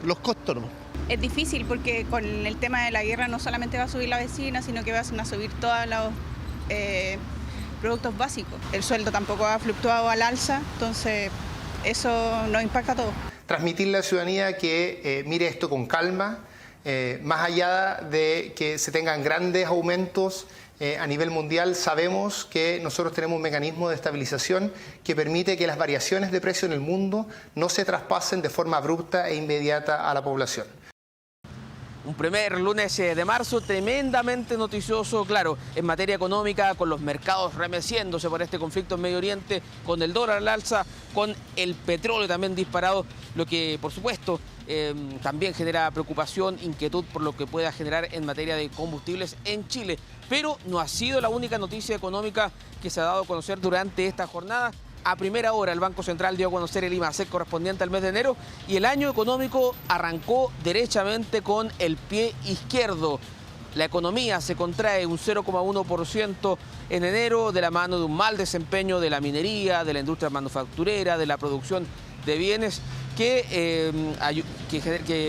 los costos, ¿no? Es difícil porque con el tema de la guerra no solamente va a subir la benzina, sino que van a subir todos los productos básicos. El sueldo tampoco ha fluctuado al alza, entonces eso nos impacta a todos. Transmitirle a la ciudadanía que mire esto con calma, más allá de que se tengan grandes aumentos a nivel mundial, sabemos que nosotros tenemos un mecanismo de estabilización que permite que las variaciones de precio en el mundo no se traspasen de forma abrupta e inmediata a la población. Un primer lunes de marzo tremendamente noticioso, claro, en materia económica, con los mercados remeciéndose por este conflicto en Medio Oriente, con el dólar al alza, con el petróleo también disparado, lo que por supuesto también genera preocupación, inquietud por lo que pueda generar en materia de combustibles en Chile. Pero no ha sido la única noticia económica que se ha dado a conocer durante esta jornada. A primera hora el Banco Central dio a conocer el IMASEC correspondiente al mes de enero y el año económico arrancó derechamente con el pie izquierdo. La economía se contrae un 0,1% en enero de la mano de un mal desempeño de la minería, de la industria manufacturera, de la producción de bienes que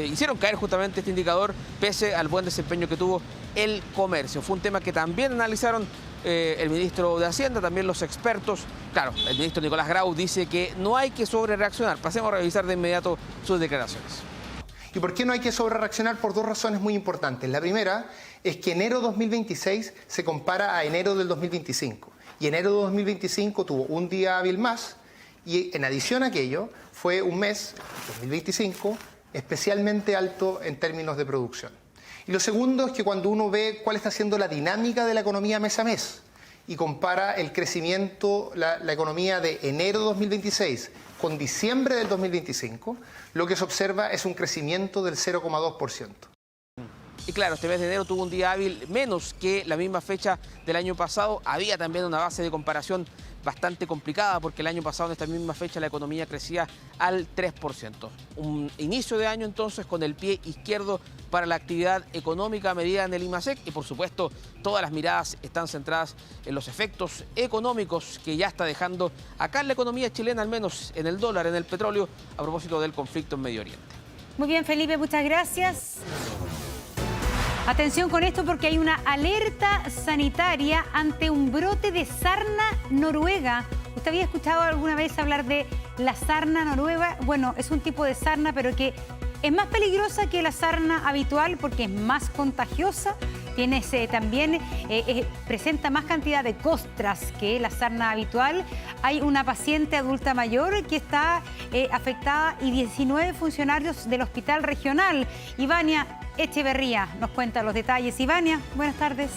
hicieron caer justamente este indicador pese al buen desempeño que tuvo el comercio. Fue un tema que también analizaron el ministro de Hacienda, también los expertos. Claro, el ministro Nicolás Grau dice que no hay que sobrereaccionar. Pasemos a revisar de inmediato sus declaraciones. ¿Y por qué no hay que sobrereaccionar? Por dos razones muy importantes. La primera es que enero 2026 se compara a enero del 2025. Y enero de 2025 tuvo un día hábil más y en adición a aquello fue un mes, 2025, especialmente alto en términos de producción. Y lo segundo es que cuando uno ve cuál está siendo la dinámica de la economía mes a mes y compara el crecimiento, la economía de enero de 2026 con diciembre del 2025, lo que se observa es un crecimiento del 0,2%. Y claro, este mes de enero tuvo un día hábil menos que la misma fecha del año pasado. Había también una base de comparación bastante complicada porque el año pasado en esta misma fecha la economía crecía al 3%. Un inicio de año entonces con el pie izquierdo para la actividad económica medida en el IMASEC y por supuesto todas las miradas están centradas en los efectos económicos que ya está dejando acá en la economía chilena, al menos en el dólar, en el petróleo, a propósito del conflicto en Medio Oriente. Muy bien, Felipe, muchas gracias. Atención con esto porque hay una alerta sanitaria ante un brote de sarna noruega. ¿Usted había escuchado alguna vez hablar de la sarna noruega? Bueno, es un tipo de sarna, pero que es más peligrosa que la sarna habitual porque es más contagiosa también presenta más cantidad de costras que la sarna habitual. Hay una paciente adulta mayor que está afectada y 19 funcionarios del hospital regional. Ivania Echeverría nos cuenta los detalles. Ivania, buenas tardes.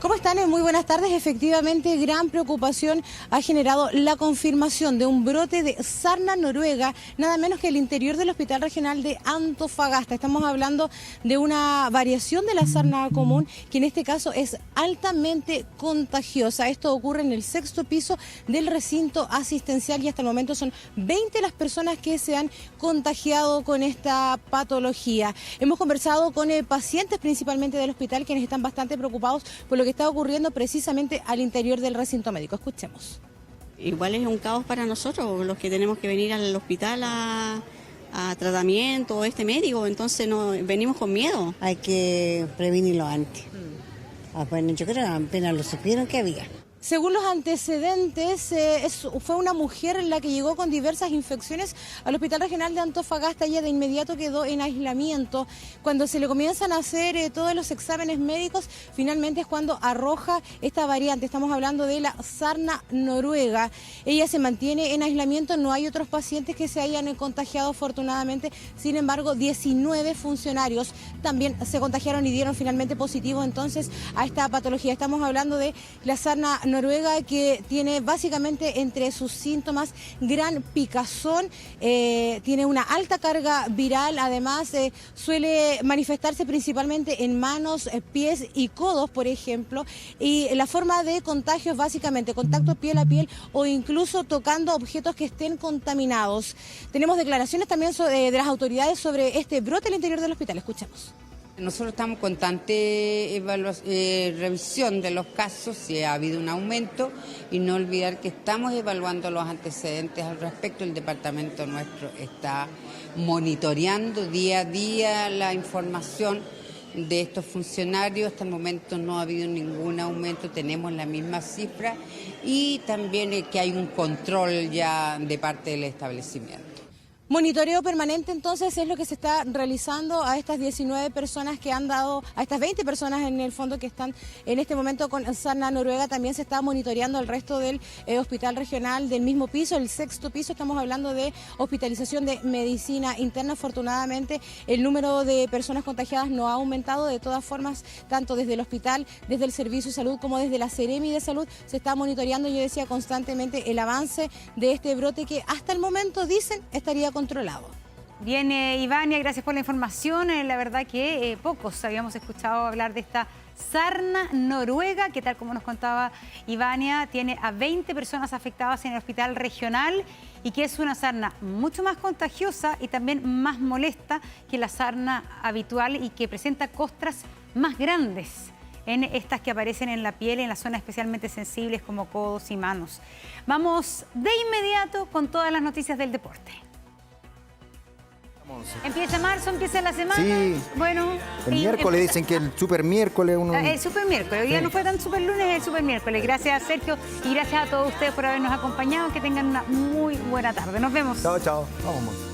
¿Cómo están? Muy buenas tardes. Efectivamente, gran preocupación ha generado la confirmación de un brote de sarna noruega, nada menos que el interior del Hospital Regional de Antofagasta. Estamos hablando de una variación de la sarna común, que en este caso es altamente contagiosa. Esto ocurre en el 6º piso del recinto asistencial y hasta el momento son 20 las personas que se han contagiado con esta patología. Hemos conversado con pacientes principalmente del hospital, quienes están bastante preocupados por lo que está ocurriendo precisamente al interior del recinto médico. Escuchemos. Igual es un caos para nosotros, los que tenemos que venir al hospital a tratamiento, médico, entonces venimos con miedo. Hay que prevenirlo antes. Bueno, yo creo que apenas lo supieron que había. Según los antecedentes, fue una mujer la que llegó con diversas infecciones al Hospital Regional de Antofagasta. Ella de inmediato quedó en aislamiento. Cuando se le comienzan a hacer todos los exámenes médicos, finalmente es cuando arroja esta variante. Estamos hablando de la sarna noruega. Ella se mantiene en aislamiento, no hay otros pacientes que se hayan contagiado afortunadamente. Sin embargo, 19 funcionarios también se contagiaron y dieron finalmente positivo entonces a esta patología. Estamos hablando de la sarna noruega, que tiene básicamente entre sus síntomas gran picazón, tiene una alta carga viral, además suele manifestarse principalmente en manos, pies y codos, por ejemplo, y la forma de contagio es básicamente contacto piel a piel o incluso tocando objetos que estén contaminados. Tenemos declaraciones también de las autoridades sobre este brote al interior del hospital. Escuchemos. Nosotros estamos con constante revisión de los casos, si ha habido un aumento, y no olvidar que estamos evaluando los antecedentes al respecto. El departamento nuestro está monitoreando día a día la información de estos funcionarios. Hasta el momento no ha habido ningún aumento, tenemos la misma cifra, y también que hay un control ya de parte del establecimiento. Monitoreo permanente entonces es lo que se está realizando a estas 19 personas que han dado, a estas 20 personas en el fondo que están en este momento con sarna noruega. También se está monitoreando el resto del hospital regional del mismo piso, el 6º piso. Estamos hablando de hospitalización de medicina interna. Afortunadamente el número de personas contagiadas no ha aumentado. De todas formas, tanto desde el hospital, desde el Servicio de Salud como desde la Seremi de Salud se está monitoreando, yo decía, constantemente el avance de este brote que hasta el momento dicen estaría controlado. Bien, Ivania, gracias por la información. La verdad que pocos habíamos escuchado hablar de esta sarna noruega, que tal como nos contaba Ivania, tiene a 20 personas afectadas en el hospital regional y que es una sarna mucho más contagiosa y también más molesta que la sarna habitual y que presenta costras más grandes en estas que aparecen en la piel, en las zonas especialmente sensibles como codos y manos. Vamos de inmediato con todas las noticias del deporte. Empieza marzo, empieza la semana. Sí. Bueno, el miércoles dicen que el super miércoles. El super miércoles. Hoy día no fue tan super lunes, el super miércoles. Gracias, Sergio, y gracias a todos ustedes por habernos acompañado. Que tengan una muy buena tarde. Nos vemos. Chao, chao. Vamos.